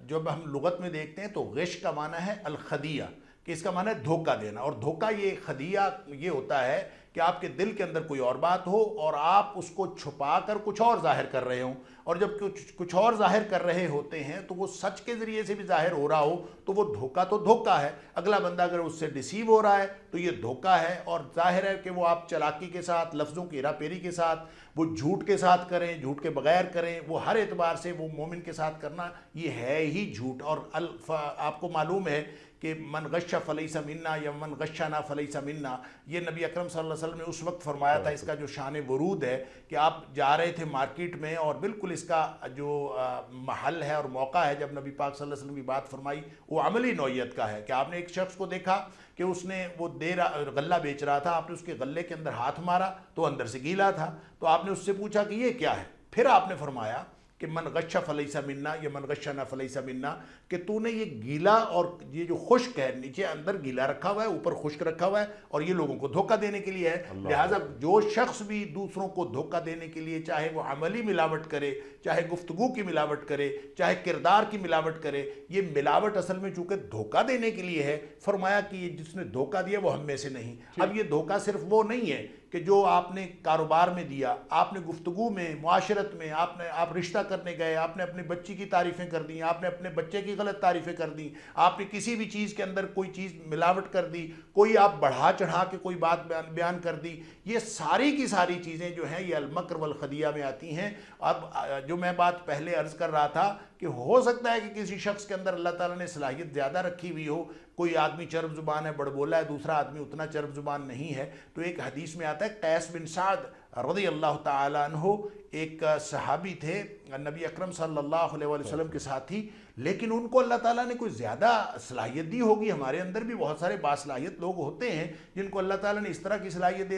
جب ہم لغت میں دیکھتے ہیں تو غش کا معنی ہے الخدیعہ، کہ اس کا معنی ہے دھوکہ دینا، اور دھوکہ یہ خدیعہ یہ ہوتا ہے کہ آپ کے دل کے اندر کوئی اور بات ہو اور آپ اس کو چھپا کر کچھ اور ظاہر کر رہے ہوں، اور جب کچھ اور ظاہر کر رہے ہوتے ہیں تو وہ سچ کے ذریعے سے بھی ظاہر ہو رہا ہو تو وہ دھوکہ تو دھوکہ ہے۔ اگلا بندہ اگر اس سے ڈیسیو ہو رہا ہے تو یہ دھوکہ ہے، اور ظاہر ہے کہ وہ آپ چلاکی کے ساتھ، لفظوں کی ہیرا پھیری کے ساتھ، وہ جھوٹ کے ساتھ کریں، جھوٹ کے بغیر کریں، وہ ہر اعتبار سے وہ مومن کے ساتھ کرنا یہ ہے ہی جھوٹ۔ اور آپ کو معلوم ہے کہ من غش فلیس منا یا من غشنا فلیس منا، یہ نبی اکرم صلی اللہ علیہ وسلم نے اس وقت فرمایا تھا۔ اس کا جو شان ورود ہے کہ آپ جا رہے تھے مارکیٹ میں، اور بالکل اس کا جو محل ہے اور موقع ہے جب نبی پاک صلی اللہ علیہ وسلم کی بات فرمائی، وہ عملی نوعیت کا ہے کہ آپ نے ایک شخص کو دیکھا کہ اس نے وہ غلہ بیچ رہا تھا، آپ نے اس کے غلے کے اندر ہاتھ مارا تو اندر سے گیلا تھا، تو آپ نے اس سے پوچھا کہ یہ کیا ہے؟ پھر آپ نے فرمایا کہ من غش فلیس منا یا من غشنا فلیس منا، کہ تو نے یہ گیلا اور یہ جو خشک ہے، نیچے اندر گیلا رکھا ہوا ہے، اوپر خشک رکھا ہوا ہے، اور یہ لوگوں کو دھوکہ دینے کے لیے ہے۔ لہٰذا جو شخص بھی دوسروں کو دھوکہ دینے کے لیے، چاہے وہ عملی ملاوٹ کرے، چاہے گفتگو کی ملاوٹ کرے، چاہے کردار کی ملاوٹ کرے، یہ ملاوٹ اصل میں چونکہ دھوکہ دینے کے لیے ہے، فرمایا کہ یہ جس نے دھوکہ دیا وہ ہم میں سے نہیں۔ اب یہ دھوکہ صرف وہ نہیں ہے کہ جو آپ نے کاروبار میں دیا، آپ نے گفتگو میں، معاشرت میں، آپ رشتہ کرنے گئے، آپ نے اپنے بچی کی تعریفیں کر دیں، آپ نے اپنے بچے کی غلط تعریفیں کر دیں، آپ نے کسی بھی چیز کے اندر کوئی چیز ملاوٹ کر دی، کوئی آپ بڑھا چڑھا کے کوئی بات بیان کر دی، یہ ساری کی ساری چیزیں جو ہیں یہ المکر والخدیہ میں آتی ہیں۔ اب جو میں بات پہلے عرض کر رہا تھا کہ ہو سکتا ہے کہ کسی شخص کے اندر اللہ تعالیٰ نے صلاحیت زیادہ رکھی ہوئی ہو، کوئی آدمی چرب زبان ہے، بڑبولا ہے، دوسرا آدمی اتنا چرب زبان نہیں ہے، تو ایک حدیث میں آتا ہے قیس بن سعد رضی اللہ تعالیٰ عنہ ایک صحابی تھے نبی اکرم صلی اللہ علیہ وسلم کے ساتھی، لیکن ان کو اللہ تعالیٰ نے کوئی زیادہ صلاحیت دی ہوگی۔ ہمارے اندر بھی بہت سارے باصلاحیت لوگ ہوتے ہیں جن کو اللہ تعالیٰ نے اس طرح کی صلاحیت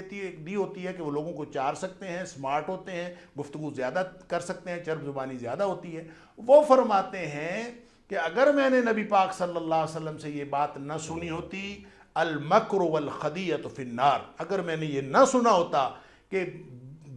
دی ہوتی ہے کہ وہ لوگوں کو چار سکتے ہیں، سمارٹ ہوتے ہیں، گفتگو زیادہ کر سکتے ہیں، چرب زبانی زیادہ ہوتی ہے۔ وہ فرماتے ہیں کہ اگر میں نے نبی پاک صلی اللہ علیہ وسلم سے یہ بات نہ سنی ہوتی، المکر والخدیۃ فی النار، اگر میں نے یہ نہ سنا ہوتا کہ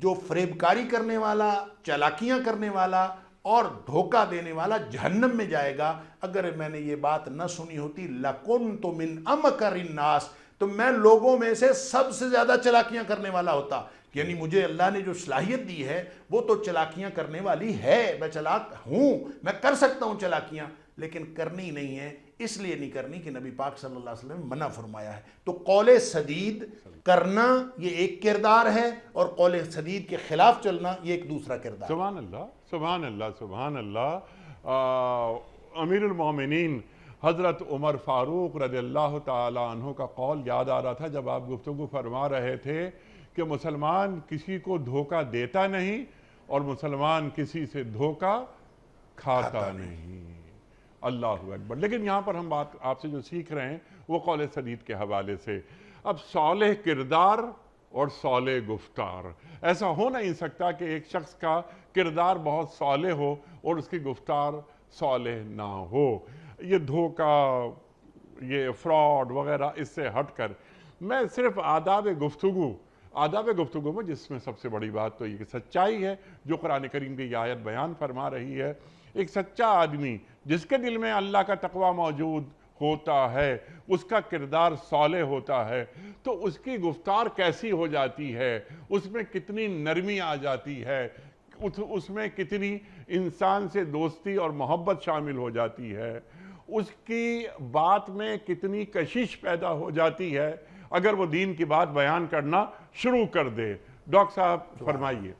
جو فریب کاری کرنے والا، چالاکیاں کرنے والا اور دھوکہ دینے والا جہنم میں جائے گا، اگر میں نے یہ بات نہ سنی ہوتی لَكُنْتُ مِنْ أَمْكَرِ النَّاسِ، تو میں لوگوں میں سے سب سے زیادہ چالاکیاں کرنے والا ہوتا۔ یعنی مجھے اللہ نے جو صلاحیت دی ہے وہ تو چالاکیاں کرنے والی ہے، میں چالاک ہوں، میں کر سکتا ہوں چالاکیاں، لیکن کرنی نہیں ہے۔ اس لیے نہیں کرنی کہ نبی پاک صلی اللہ علیہ وسلم نے منع فرمایا ہے۔ تو قول سدید کرنا یہ ایک کردار ہے، اور قول سدید کے خلاف چلنا یہ ایک دوسرا کردار ہے۔ سبحان اللہ، سبحان اللہ، سبحان اللہ۔ امیر المومنین حضرت عمر فاروق رضی اللہ تعالیٰ عنہ کا قول یاد آ رہا تھا جب آپ گفتگو فرما رہے تھے کہ مسلمان کسی کو دھوکہ دیتا نہیں اور مسلمان کسی سے دھوکہ کھاتا نہیں۔ اللہ اکبر۔ لیکن یہاں پر ہم بات آپ سے جو سیکھ رہے ہیں وہ قول سدید کے حوالے سے۔ اب صالح کردار اور صالح گفتار، ایسا ہو نہیں سکتا کہ ایک شخص کا کردار بہت صالح ہو اور اس کی گفتار صالح نہ ہو۔ یہ دھوکہ، یہ فراڈ وغیرہ اس سے ہٹ کر میں صرف آداب گفتگو میں، جس میں سب سے بڑی بات تو یہ کہ سچائی ہے جو قرآن کریم کی یہ آیت بیان فرما رہی ہے۔ ایک سچا آدمی جس کے دل میں اللہ کا تقوی موجود ہوتا ہے، اس کا کردار صالح ہوتا ہے، تو اس کی گفتار کیسی ہو جاتی ہے، اس میں کتنی نرمی آ جاتی ہے، اس میں کتنی انسان سے دوستی اور محبت شامل ہو جاتی ہے، اس کی بات میں کتنی کشش پیدا ہو جاتی ہے اگر وہ دین کی بات بیان کرنا شروع کر دے۔ ڈاکٹر صاحب فرمائیے۔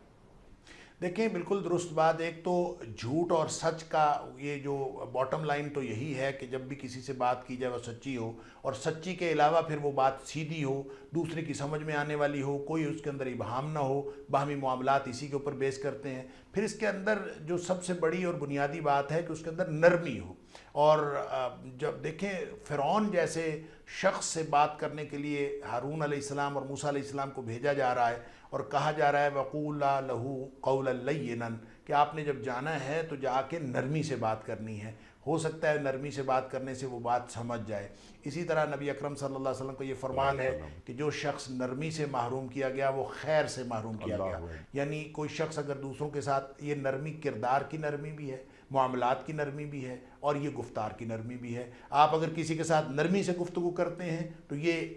دیکھیں بالکل درست بات۔ ایک تو جھوٹ اور سچ کا یہ جو باٹم لائن تو یہی ہے کہ جب بھی کسی سے بات کی جائے وہ سچی ہو، اور سچی کے علاوہ پھر وہ بات سیدھی ہو، دوسرے کی سمجھ میں آنے والی ہو، کوئی اس کے اندر ابہام نہ ہو۔ باہمی معاملات اسی کے اوپر بیس کرتے ہیں۔ پھر اس کے اندر جو سب سے بڑی اور بنیادی بات ہے کہ اس کے اندر نرمی ہو۔ اور جب دیکھیں فرعون جیسے شخص سے بات کرنے کے لیے ہارون علیہ السلام اور موسیٰ علیہ السلام کو بھیجا جا رہا ہے اور کہا جا رہا ہے وَقُولَا لَهُ قَوْلًا لَيِّنًا، کہ آپ نے جب جانا ہے تو جا کے نرمی سے بات کرنی ہے، ہو سکتا ہے نرمی سے بات کرنے سے وہ بات سمجھ جائے۔ اسی طرح نبی اکرم صلی اللہ علیہ وسلم کا یہ فرمان ہے کہ جو شخص نرمی سے محروم کیا گیا وہ خیر سے محروم کیا گیا۔ یعنی کوئی شخص اگر دوسروں کے ساتھ، یہ نرمی کردار کی نرمی بھی ہے، معاملات کی نرمی بھی ہے، اور یہ گفتار کی نرمی بھی ہے۔ آپ اگر کسی کے ساتھ نرمی سے گفتگو کرتے ہیں تو یہ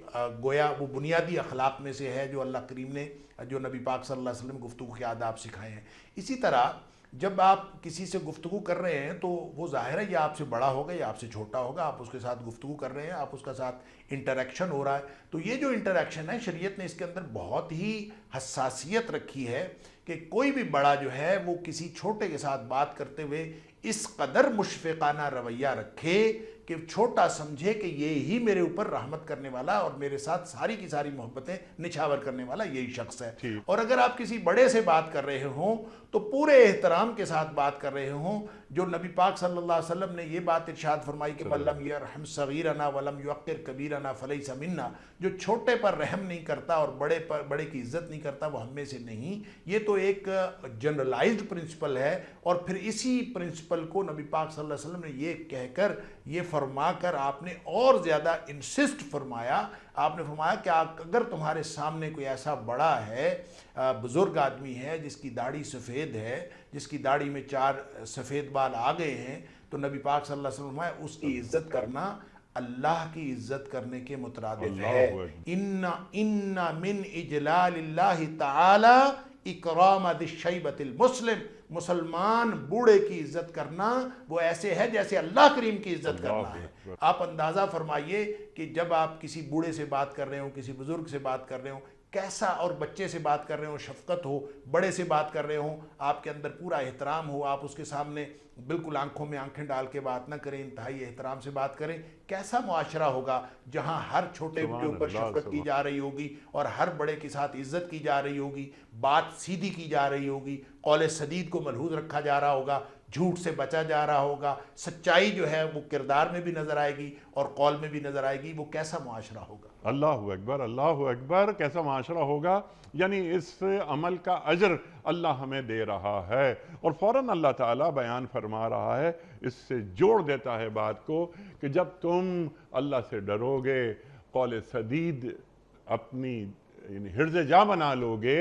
گویا وہ بنیادی اخلاق میں سے ہے جو اللہ کریم نے، جو نبی پاک صلی اللہ علیہ وسلم گفتگو کے آداب سکھائے ہیں۔ اسی طرح جب آپ کسی سے گفتگو کر رہے ہیں تو وہ ظاہر ہے یہ آپ سے بڑا ہوگا یا آپ سے چھوٹا ہوگا، آپ اس کے ساتھ گفتگو کر رہے ہیں، آپ اس کے ساتھ انٹریکشن ہو رہا ہے، تو یہ جو انٹریکشن ہے شریعت نے اس کے اندر بہت ہی حساسیت رکھی ہے کہ کوئی بھی بڑا جو ہے وہ کسی چھوٹے کے ساتھ بات کرتے ہوئے اس قدر مشفقانہ رویہ رکھے کہ چھوٹا سمجھے کہ یہی میرے اوپر رحمت کرنے والا اور میرے ساتھ ساری کی ساری محبتیں نچھاور کرنے والا یہی شخص ہے۔ اور اگر آپ کسی بڑے سے بات کر رہے ہوں تو پورے احترام کے ساتھ بات کر رہے ہوں، جو نبی پاک صلی اللہ علیہ وسلم نے یہ بات ارشاد فرمائی کہ مَن لَمْ يَرْحَمْ صَغِيرَنَا وَلَمْ يُوَقِّرْ كَبِيرَنَا فَلَيْسَ مِنَّا، جو چھوٹے پر رحم نہیں کرتا اور بڑے کی عزت نہیں کرتا وہ ہم میں سے نہیں۔ یہ تو ایک جنرلائزڈ پرنسپل ہے، اور پھر اسی پرنسپل کو نبی پاک صلی اللہ علیہ وسلم نے یہ کہہ کر، یہ فرما کر آپ نے اور زیادہ انسسٹ فرمایا۔ آپ نے فرمایا کہ اگر تمہارے سامنے کوئی ایسا بڑا ہے، بزرگ آدمی ہے جس کی داڑھی سفید ہے، جس کی داڑھی میں 4 سفید بال آ گئے ہیں، تو نبی پاک صلی اللہ علیہ وسلم فرمایا اس کی عزت کرنا اللہ کی عزت کرنے کے مترادف اللہ ہے۔ اکبر۔ ان من اجلال اللہ تعالی اکرام ذی الشیبۃ المسلم، مسلمان بوڑھے کی عزت کرنا وہ ایسے ہے جیسے اللہ کریم کی عزت کرنا ہے۔ اکبر۔ آپ اندازہ فرمائیے کہ جب آپ کسی بوڑھے سے بات کر رہے ہوں، کسی بزرگ سے بات کر رہے ہوں، کیسا، اور بچے سے بات کر رہے ہوں شفقت ہو، بڑے سے بات کر رہے ہوں آپ کے اندر پورا احترام ہو، آپ اس کے سامنے بالکل آنکھوں میں آنکھیں ڈال کے بات نہ کریں، انتہائی احترام سے بات کریں، کیسا معاشرہ ہوگا جہاں ہر چھوٹے کے اوپر شفقت کی جا رہی ہوگی اور ہر بڑے کے ساتھ عزت کی جا رہی ہوگی، بات سیدھی کی جا رہی ہوگی، قول سدید کو ملحوظ رکھا جا رہا ہوگا، جھوٹ سے بچا جا رہا ہوگا، سچائی جو ہے وہ کردار میں بھی نظر آئے گی اور قول میں بھی نظر آئے گی، وہ کیسا معاشرہ ہوگا؟ اللہ اکبر، اللہ اکبر، کیسا معاشرہ ہوگا۔ یعنی اس عمل کا اجر اللہ ہمیں دے رہا ہے، اور فوراً اللہ تعالیٰ بیان فرما رہا ہے، اس سے جوڑ دیتا ہے بات کو کہ جب تم اللہ سے ڈرو گے، قول سدید اپنی یعنی حرز جاں بنا لو گے،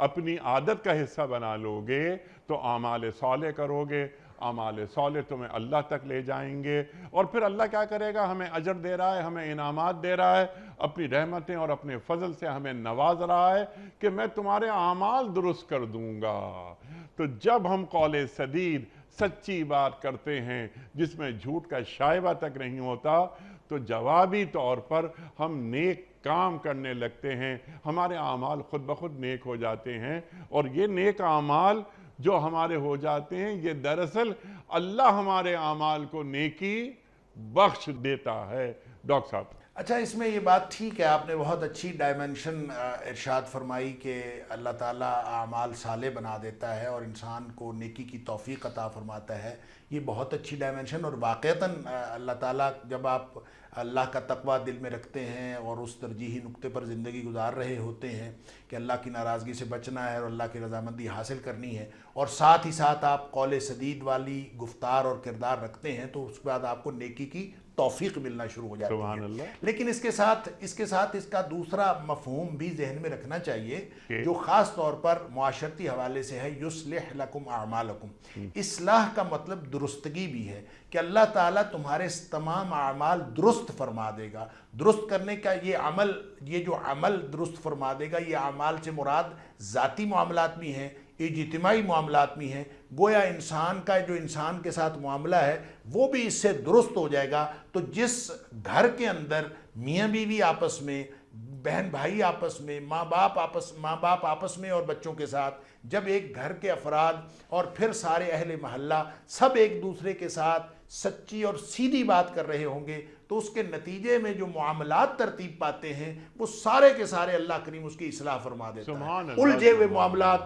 اپنی عادت کا حصہ بنا لو گے، تو اعمال صالح کرو گے، اعمال صالح تمہیں اللہ تک لے جائیں گے، اور پھر اللہ کیا کرے گا؟ ہمیں اجر دے رہا ہے، ہمیں انعامات دے رہا ہے، اپنی رحمتیں اور اپنے فضل سے ہمیں نواز رہا ہے کہ میں تمہارے اعمال درست کر دوں گا۔ تو جب ہم قول سدید سچی بات کرتے ہیں جس میں جھوٹ کا شائبہ تک نہیں ہوتا، تو جوابی طور پر ہم نیک کام کرنے لگتے ہیں، ہمارے اعمال خود بخود نیک ہو جاتے ہیں، اور یہ نیک اعمال جو ہمارے ہو جاتے ہیں یہ دراصل اللہ ہمارے اعمال کو نیکی بخش دیتا ہے۔ ڈاکٹر صاحب، اچھا، اس میں یہ بات ٹھیک ہے، آپ نے بہت اچھی ڈائمنشن ارشاد فرمائی کہ اللہ تعالیٰ اعمال صالح بنا دیتا ہے اور انسان کو نیکی کی توفیق عطا فرماتا ہے، یہ بہت اچھی ڈائمنشن، اور واقعتاً اللہ تعالیٰ جب آپ اللہ کا تقوی دل میں رکھتے ہیں اور اس ترجیحی نقطے پر زندگی گزار رہے ہوتے ہیں کہ اللہ کی ناراضگی سے بچنا ہے اور اللہ کی رضامندی حاصل کرنی ہے، اور ساتھ ہی ساتھ آپ قول سدید والی گفتار اور کردار رکھتے ہیں، تو اس کے بعد آپ کو نیکی کی توفیق ملنا شروع ہو جاتی سبحان ہے۔ اللہ۔ لیکن اس کے ساتھ اس کا دوسرا مفہوم بھی ذہن میں رکھنا چاہیے جو خاص طور پر معاشرتی حوالے سے ہے، یصلح لکم اعمالکم۔ اصلاح کا مطلب درستگی بھی ہے کہ اللہ تعالیٰ تمہارے تمام اعمال درست فرما دے گا۔ درست کرنے کا یہ جو عمل درست فرما دے گا، یہ اعمال سے مراد ذاتی معاملات بھی ہیں، اجتماعی معاملات بھی ہیں، گویا انسان کا جو انسان کے ساتھ معاملہ ہے وہ بھی اس سے درست ہو جائے گا۔ تو جس گھر کے اندر میاں بیوی آپس میں، بہن بھائی آپس میں، ماں باپ آپس میں اور بچوں کے ساتھ، جب ایک گھر کے افراد اور پھر سارے اہل محلہ سب ایک دوسرے کے ساتھ سچی اور سیدھی بات کر رہے ہوں گے، تو اس کے نتیجے میں جو معاملات ترتیب پاتے ہیں وہ سارے کے سارے اللہ کریم اس کی اصلاح فرما دیتا سبحان ہے۔ اللہ، الجھے ہوئے معاملات،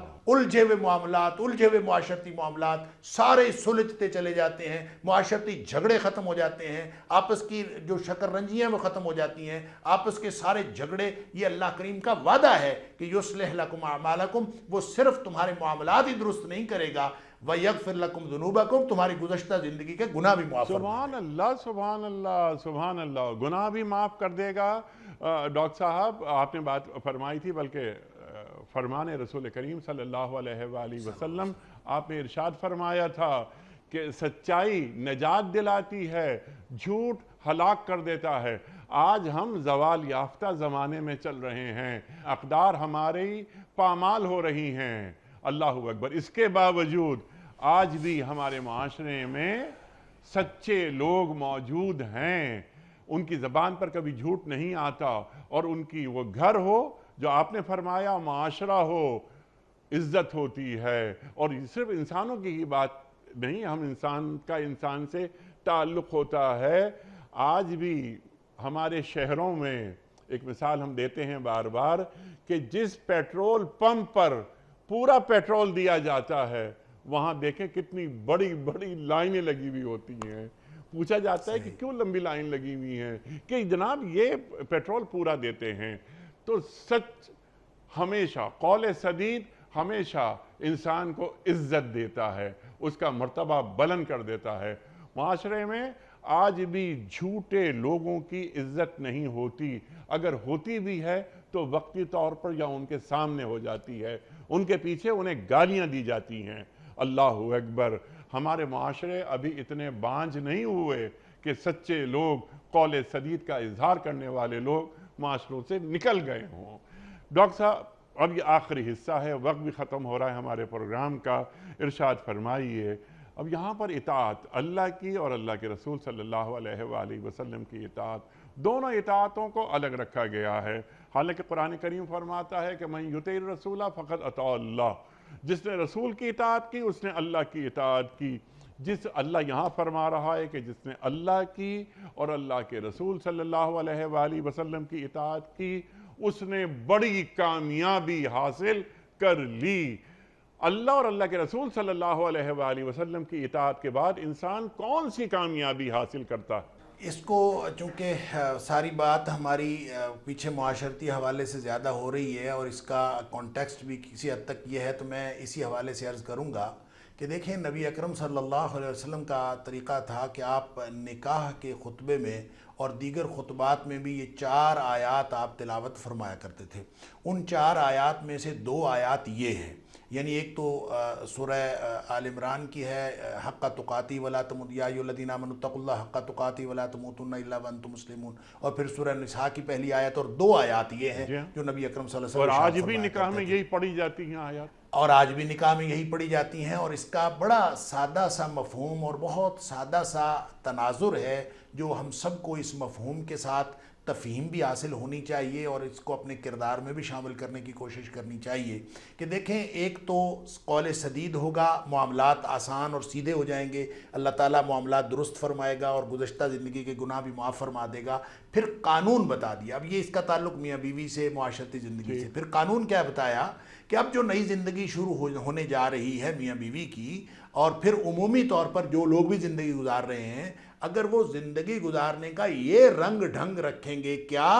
الجھے ہوئے معاشرتی معاملات سارے سلجھتے چلے جاتے ہیں، معاشرتی جھگڑے ختم ہو جاتے ہیں، آپس کی جو شکر رنجیاں وہ ختم ہو جاتی ہیں، آپس کے سارے جھگڑے، یہ اللہ کریم کا وعدہ ہے کہ یصلح لکم اعمالکم، وہ صرف تمہارے معاملات ہی درست نہیں کرے گا، وَيَغْفِرْ لَكُمْ ذُنُوبَكُمْ، تمہاری گزشتہ زندگی کے گناہ بھی معاف فرما سبحان اللہ، سبحان اللہ، سبحان اللہ، گناہ بھی معاف کر دے گا۔ ڈاکٹر صاحب، آپ نے بات فرمائی تھی، بلکہ فرمان رسول کریم صلی اللہ علیہ وآلہ وسلم، آپ نے ارشاد فرمایا تھا کہ سچائی نجات دلاتی ہے، جھوٹ ہلاک کر دیتا ہے۔ آج ہم زوال یافتہ زمانے میں چل رہے ہیں، اقدار ہماری پامال ہو رہی ہیں، اللہ اکبر، اس کے باوجود آج بھی ہمارے معاشرے میں سچے لوگ موجود ہیں، ان کی زبان پر کبھی جھوٹ نہیں آتا، اور ان کی وہ گھر ہو جو آپ نے فرمایا، معاشرہ ہو، عزت ہوتی ہے۔ اور صرف انسانوں کی ہی بات نہیں، ہم انسان سے تعلق ہوتا ہے۔ آج بھی ہمارے شہروں میں ایک مثال ہم دیتے ہیں بار بار کہ جس پیٹرول پمپ پر پورا پیٹرول دیا جاتا ہے، وہاں دیکھیں کتنی بڑی بڑی لائنیں لگی ہوئی ہوتی ہیں۔ پوچھا جاتا ہے کہ کیوں لمبی لائن لگی ہوئی ہیں، کہ جناب یہ پیٹرول پورا دیتے ہیں۔ تو سچ ہمیشہ، قول سدید ہمیشہ انسان کو عزت دیتا ہے، اس کا مرتبہ بلند کر دیتا ہے۔ معاشرے میں آج بھی جھوٹے لوگوں کی عزت نہیں ہوتی، اگر ہوتی بھی ہے تو وقتی طور پر یا ان کے سامنے ہو جاتی ہے، ان کے پیچھے انہیں گالیاں دی جاتی ہیں۔ اللہ اکبر، ہمارے معاشرے ابھی اتنے بانجھ نہیں ہوئے کہ سچے لوگ، قول سدید کا اظہار کرنے والے لوگ معاشروں سے نکل گئے ہوں۔ ڈاکٹر صاحب اب یہ آخری حصہ ہے، وقت بھی ختم ہو رہا ہے ہمارے پروگرام کا، ارشاد فرمائیے اب یہاں پر اطاعت اللہ کی اور اللہ کے رسول صلی اللہ علیہ وآلہ وسلم کی اطاعت، دونوں اطاعتوں کو الگ رکھا گیا ہے، حالانکہ قرآن کریم فرماتا ہے کہ من یطع الرسول فقد اطاع اللہ، جس نے رسول کی اطاعت کی اس نے اللہ کی اطاعت کی۔ جس اللہ یہاں فرما رہا ہے کہ جس نے اللہ کی اور اللہ کے رسول صلی اللہ علیہ وآلہ وسلم کی اطاعت کی اس نے بڑی کامیابی حاصل کر لی۔ اللہ اور اللہ کے رسول صلی اللہ علیہ وآلہ وسلم کی اطاعت کے بعد انسان کون سی کامیابی حاصل کرتا ہے؟ اس کو چونکہ ساری بات ہماری پیچھے معاشرتی حوالے سے زیادہ ہو رہی ہے اور اس کا کانٹیکسٹ بھی کسی حد تک یہ ہے، تو میں اسی حوالے سے عرض کروں گا کہ دیکھیں نبی اکرم صلی اللہ علیہ وسلم کا طریقہ تھا کہ آپ نکاح کے خطبے میں اور دیگر خطبات میں بھی یہ 4 آیات آپ تلاوت فرمایا کرتے تھے۔ ان 4 آیات میں سے 2 آیات یہ ہیں، یعنی ایک تو سورہ آل عمران کی ہے حق تقاتی ولا تموتن یا ایھا الذین آمنوا اتقوا اللہ حق تقاتی ولا تموتن الا وانتم مسلمون، اور پھر سورہ نساء کی پہلی آیت، اور 2 آیات یہ ہیں جو نبی اکرم صلی اللہ علیہ وسلم اور آج ارشاد بھی فرمایا نکاح کرتے میں تھے۔ یہی پڑھی جاتی ہیں آیات، اور آج بھی نکاح میں یہی پڑھی جاتی ہیں، اور اس کا بڑا سادہ سا مفہوم اور بہت سادہ سا تناظر ہے جو ہم سب کو اس مفہوم کے ساتھ تفہیم بھی حاصل ہونی چاہیے اور اس کو اپنے کردار میں بھی شامل کرنے کی کوشش کرنی چاہیے کہ دیکھیں ایک تو قول سدید ہوگا، معاملات آسان اور سیدھے ہو جائیں گے، اللہ تعالیٰ معاملات درست فرمائے گا اور گزشتہ زندگی کے گناہ بھی معاف فرما دے گا۔ پھر قانون بتا دیا، اب یہ اس کا تعلق میاں بیوی سے، معاشرتی زندگی سے۔ پھر قانون کیا بتایا کہ اب جو نئی زندگی شروع ہونے جا رہی ہے میاں بیوی کی، اور پھر عمومی طور پر جو لوگ بھی زندگی گزار رہے ہیں، اگر وہ زندگی گزارنے کا یہ رنگ ڈھنگ رکھیں گے کیا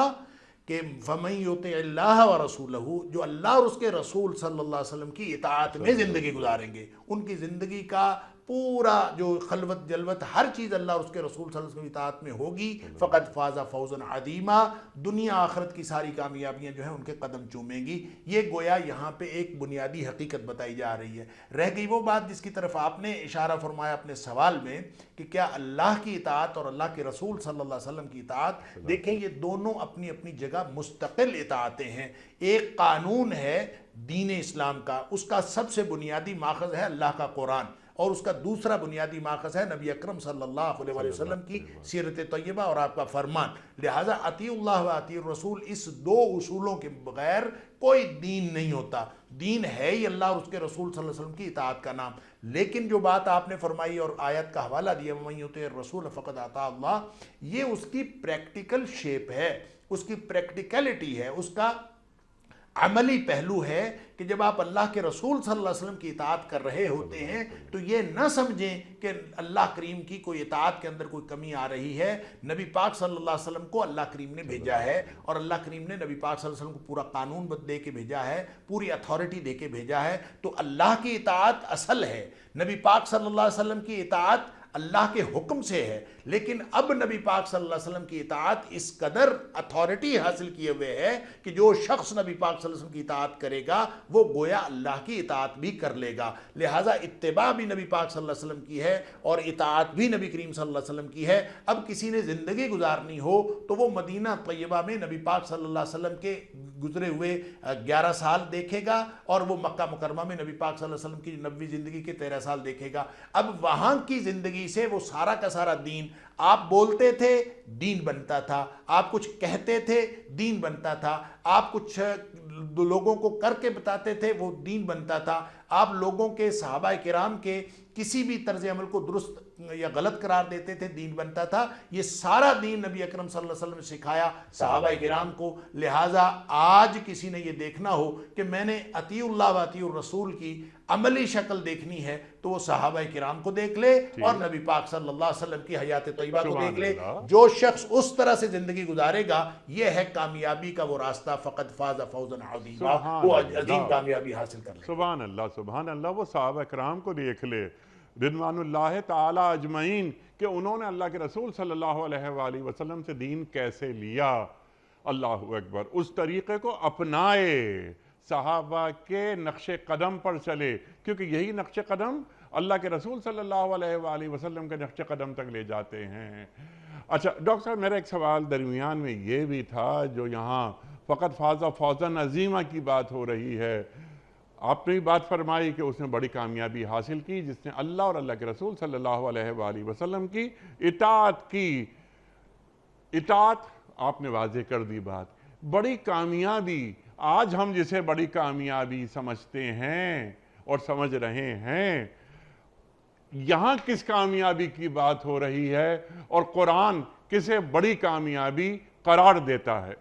کہ فَمَن يُطِعِ اللَّهَ وَرَسُولَهُ، جو اللہ اور اس کے رسول صلی اللہ علیہ وسلم کی اطاعت میں زندگی گزاریں گے، ان کی زندگی کا پورا جو خلوت جلوت ہر چیز اللہ اور اس کے رسول صلی اللہ علیہ وسلم کی اطاعت میں ہوگی، فقط فاز فوزا عظیما، دنیا آخرت کی ساری کامیابیاں جو ہیں ان کے قدم چومیں گی۔ یہ گویا یہاں پہ ایک بنیادی حقیقت بتائی جا رہی ہے۔ رہ گئی وہ بات جس کی طرف آپ نے اشارہ فرمایا اپنے سوال میں کہ کیا اللہ کی اطاعت اور اللہ کے رسول صلی اللہ علیہ وسلم کی اطاعت، دیکھیں یہ دونوں اپنی اپنی جگہ مستقل اطاعتیں ہیں۔ ایک قانون ہے دین اسلام کا، اس کا سب سے بنیادی ماخذ ہے اللہ کا قرآن، اور اس کا دوسرا بنیادی ماخذ ہے نبی اکرم صلی اللہ علیہ وسلم کی سیرت طیبہ اور آپ کا فرمان۔ لہٰذا اطیعوا اللہ و اطیعوا الرسول، اس 2 اصولوں کے بغیر کوئی دین نہیں ہوتا۔ دین ہے ہی اللہ اور اس کے رسول صلی اللہ علیہ وسلم کی اطاعت کا نام۔ لیکن جو بات آپ نے فرمائی اور آیت کا حوالہ دیا وَمَن یُطِعِ الرَّسُولَ فَقَدْ أَطَاعَ اللَّهَ، یہ اس کی پریکٹیکل شیپ ہے، اس کی پریکٹیکلٹی ہے، اس کا عملی پہلو ہے کہ جب آپ اللہ کے رسول صلی اللہ علیہ وسلم کی اطاعت کر رہے ہوتے ہیں تو یہ نہ سمجھیں کہ اللہ کریم کی کوئی اطاعت کے اندر کوئی کمی آ رہی ہے۔ نبی پاک صلی اللہ علیہ وسلم کو اللہ کریم نے بھیجا ہے، اور اللہ کریم نے نبی پاک صلی اللہ علیہ وسلم کو پورا قانون دے کے بھیجا ہے، پوری اتھارٹی دے کے بھیجا ہے، تو اللہ کی اطاعت اصل ہے، نبی پاک صلی اللہ علیہ وسلم کی اطاعت اللہ کے حکم سے ہے۔ لیکن اب نبی پاک صلی اللہ علیہ وسلم کی اطاعت اس قدر اتھارٹی حاصل کیے ہوئے ہے کہ جو شخص نبی پاک صلی اللہ علیہ وسلم کی اطاعت کرے گا وہ گویا اللہ کی اطاعت بھی کر لے گا۔ لہٰذا اتباع بھی نبی پاک صلی اللہ علیہ وسلم کی ہے اور اطاعت بھی نبی کریم صلی اللہ علیہ وسلم کی ہے۔ اب کسی نے زندگی گزارنی ہو تو وہ مدینہ طیبہ میں نبی پاک صلی اللہ علیہ وسلم کے گزرے ہوئے 11 سال دیکھے گا، اور وہ مکہ مکرمہ میں نبی پاک صلی اللہ علیہ وسلم کی نبوی زندگی کے 13 سال دیکھے گا۔ اب وہاں کی زندگی سے وہ سارا کا سارا دین، آپ بولتے تھے دین بنتا تھا، آپ کچھ کہتے تھے دین بنتا تھا، آپ کچھ لوگوں کو کر کے بتاتے تھے وہ دین بنتا تھا، آپ لوگوں کے صحابہ کرام کے کسی بھی طرز عمل کو درست یا غلط قرار دیتے تھے، دین بنتا تھا۔ یہ سارا دین نبی اکرم صلی اللہ علیہ وسلم نے سکھایا صحابہ کرام کو۔ لہٰذا آج کسی نے یہ دیکھنا ہو کہ میں نے اطیعوا اللہ و اطیعوا الرسول کی عملی شکل دیکھنی ہے تو وہ صحابہ کرام کو دیکھ لے اور نبی پاک صلی اللہ علیہ وسلم کی حیات طیبہ کو دیکھ لے۔ جو شخص اس طرح سے زندگی گزارے گا یہ ہے کامیابی کا وہ راستہ، فقط فاز فوزا عظیما، وہ عظیم کامیابی حاصل کر لے۔ سبحان اللہ سبحان اللہ۔ وہ صحابہ کرام کو دیکھ لے رضوان اللہ تعالی اجمعین کہ انہوں نے اللہ کے رسول صلی اللہ علیہ وآلہ وسلم سے دین کیسے لیا۔ اللہ اکبر، اس طریقے کو اپنائے، صحابہ کے نقش قدم پر چلے، کیونکہ یہی نقش قدم اللہ کے رسول صلی اللہ علیہ وآلہ وسلم کے نقش قدم تک لے جاتے ہیں۔ اچھا ڈاکٹر صاحب، میرا ایک سوال درمیان میں یہ بھی تھا، جو یہاں فقط فاز فوزا عظیمہ کی بات ہو رہی ہے، آپ نے بات فرمائی کہ اس نے بڑی کامیابی حاصل کی جس نے اللہ اور اللہ کے رسول صلی اللہ علیہ وآلہ وسلم کی اطاعت کی۔ اطاعت آپ نے واضح کر دی بات۔ بڑی کامیابی، آج ہم جسے بڑی کامیابی سمجھتے ہیں اور سمجھ رہے ہیں، یہاں کس کامیابی کی بات ہو رہی ہے اور قرآن کسے بڑی کامیابی قرار دیتا ہے؟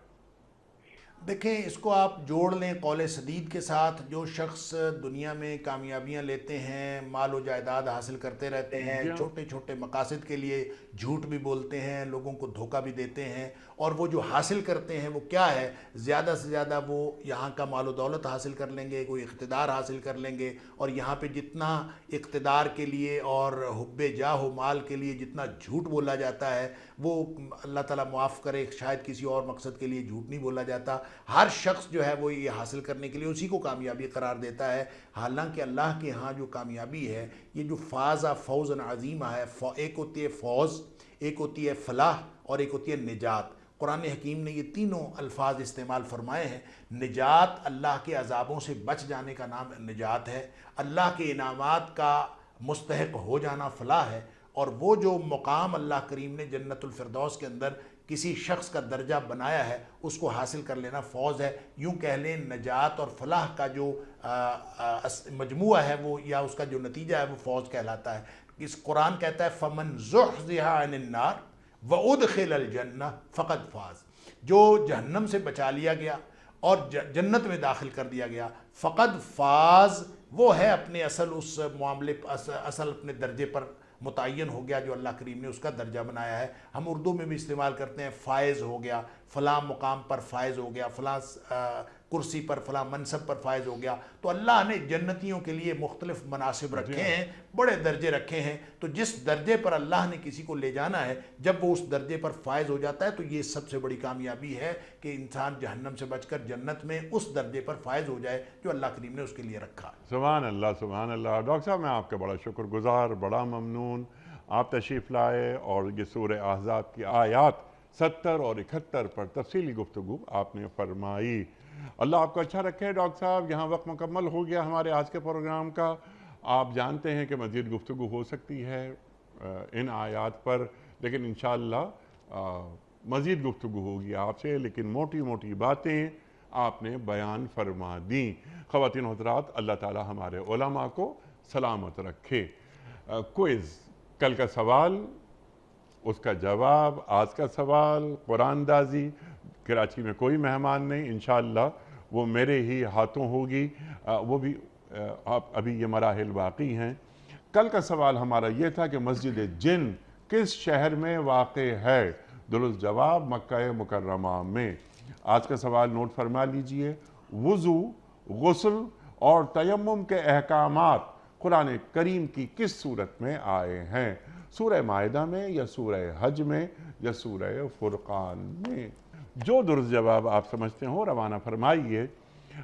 دیکھیں، اس کو آپ جوڑ لیں قول سدید کے ساتھ۔ جو شخص دنیا میں کامیابیاں لیتے ہیں، مال و جائیداد حاصل کرتے رہتے ہیں، چھوٹے چھوٹے مقاصد کے لیے جھوٹ بھی بولتے ہیں، لوگوں کو دھوکہ بھی دیتے ہیں، اور وہ جو حاصل کرتے ہیں وہ کیا ہے؟ زیادہ سے زیادہ وہ یہاں کا مال و دولت حاصل کر لیں گے، کوئی اقتدار حاصل کر لیں گے، اور یہاں پہ جتنا اقتدار کے لیے اور حب جاہ و مال کے لیے جتنا جھوٹ بولا جاتا ہے، وہ اللہ تعالیٰ معاف کرے، شاید کسی اور مقصد کے لیے جھوٹ نہیں بولا جاتا۔ ہر شخص جو ہے وہ یہ حاصل کرنے کے لیے اسی کو کامیابی قرار دیتا ہے، حالانکہ اللہ کے ہاں جو کامیابی ہے، یہ جو فوزا عظیمہ ہے، ایک ہوتی ہے فوز، ایک ہوتی ہے فلاح، اور ایک ہوتی ہے نجات۔ قرآن حکیم نے یہ تینوں الفاظ استعمال فرمائے ہیں۔ نجات، اللہ کے عذابوں سے بچ جانے کا نام نجات ہے، اللہ کے انعامات کا مستحق ہو جانا فلاح ہے، اور وہ جو مقام اللہ کریم نے جنت الفردوس کے اندر کسی شخص کا درجہ بنایا ہے، اس کو حاصل کر لینا فوز ہے۔ یوں کہہ لیں نجات اور فلاح کا جو مجموعہ ہے وہ، یا اس کا جو نتیجہ ہے، وہ فوز کہلاتا ہے۔ اس قرآن کہتا ہے فَمَنْ زُحْزِحَ عَنِ النَّارِ وَأُدْخِلَ الْجَنَّةَ فَقَدْ فَازَ، جو جہنم سے بچا لیا گیا اور جنت میں داخل کر دیا گیا، فقد فاز، وہ ہے اپنے اصل اس معاملے، اصل اپنے درجے پر متعین ہو گیا جو اللہ کریم نے اس کا درجہ بنایا ہے۔ ہم اردو میں بھی استعمال کرتے ہیں، فائز ہو گیا، فلاں مقام پر فائز ہو گیا، فلاں کرسی پر، فلاں منصب پر فائز ہو گیا۔ تو اللہ نے جنتیوں کے لیے مختلف مناصب رکھے ہیں، بڑے درجے رکھے ہیں۔ تو جس درجے پر اللہ نے کسی کو لے جانا ہے، جب وہ اس درجے پر فائز ہو جاتا ہے، تو یہ سب سے بڑی کامیابی ہے کہ انسان جہنم سے بچ کر جنت میں اس درجے پر فائز ہو جائے جو اللہ کریم نے اس کے لیے رکھا ہے۔ سبحان اللہ، سبحان اللہ۔ ڈاکٹر صاحب، میں آپ کا بڑا شکر گزار، بڑا ممنون، آپ تشریف لائے اور یہ سورہ احزاب کی آیات 70 اور 71 پر تفصیلی گفتگو آپ نے فرمائی۔ اللہ آپ کو اچھا رکھے ڈاکٹر صاحب۔ یہاں وقت مکمل ہو گیا ہمارے آج کے پروگرام کا۔ آپ جانتے ہیں کہ مزید گفتگو ہو سکتی ہے ان آیات پر، لیکن انشاءاللہ مزید گفتگو ہوگی آپ سے، لیکن موٹی موٹی باتیں آپ نے بیان فرما دیں۔ خواتین و حضرات، اللہ تعالی ہمارے علماء کو سلامت رکھے۔ کوئز، کل کا سوال، اس کا جواب، آج کا سوال، قرآن دازی، کراچی میں کوئی مہمان نہیں، انشاءاللہ وہ میرے ہی ہاتھوں ہوگی، وہ بھی ابھی یہ مراحل باقی ہیں۔ کل کا سوال ہمارا یہ تھا کہ مسجد جن کس شہر میں واقع ہے؟ درست جواب مکہ مکرمہ میں۔ آج کا سوال نوٹ فرما لیجئے۔ وضو، غسل اور تیمم کے احکامات قرآن کریم کی کس صورت میں آئے ہیں؟ سورہ مائدہ میں، یا سورہ حج میں، یا سورہ فرقان میں؟ جو درست جواب آپ سمجھتے ہو روانہ فرمائیے۔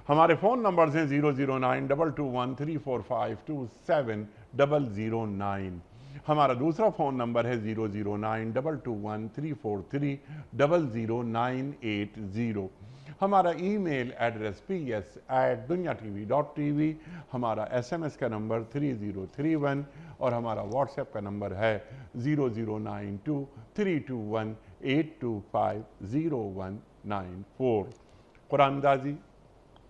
ہمارے فون نمبرز ہیں 0092214527009۔ ہمارا دوسرا فون نمبر ہے 009221343000980۔ ہمارا ای میل ایڈریس ps@dunyatv.tv، ہمارا SMS کا نمبر 3031، اور ہمارا واٹس ایپ کا نمبر ہے 0092321825019 قرآن دازی،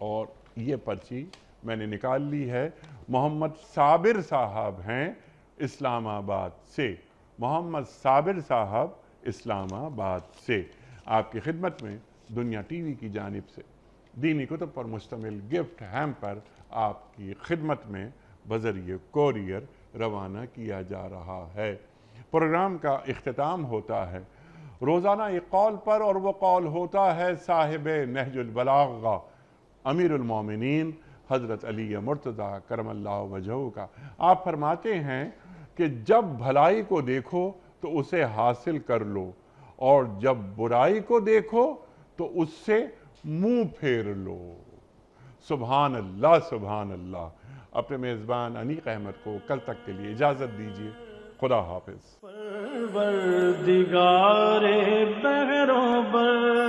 اور یہ پرچی میں نے نکال لی ہے۔ محمد صابر صاحب ہیں اسلام آباد سے، محمد صابر صاحب اسلام آباد سے آپ کی خدمت میں دنیا ٹی وی کی جانب سے دینی کتب پر مشتمل گفٹ ہیمپر آپ کی خدمت میں بذریعہ کوریئر روانہ کیا جا رہا ہے۔ پروگرام کا اختتام ہوتا ہے روزانہ ایک قول پر، اور وہ قول ہوتا ہے صاحب نہج البلاغہ امیر المومنین حضرت علی مرتضیٰ کرم اللہ وجہہ کا۔ آپ فرماتے ہیں کہ جب بھلائی کو دیکھو تو اسے حاصل کر لو، اور جب برائی کو دیکھو تو اس سے منہ پھیر لو۔ سبحان اللہ سبحان اللہ۔ اپنے میزبان انیق احمد کو کل تک کے لیے اجازت دیجیے۔ خدا حافظ۔ پروردگار بحروں بر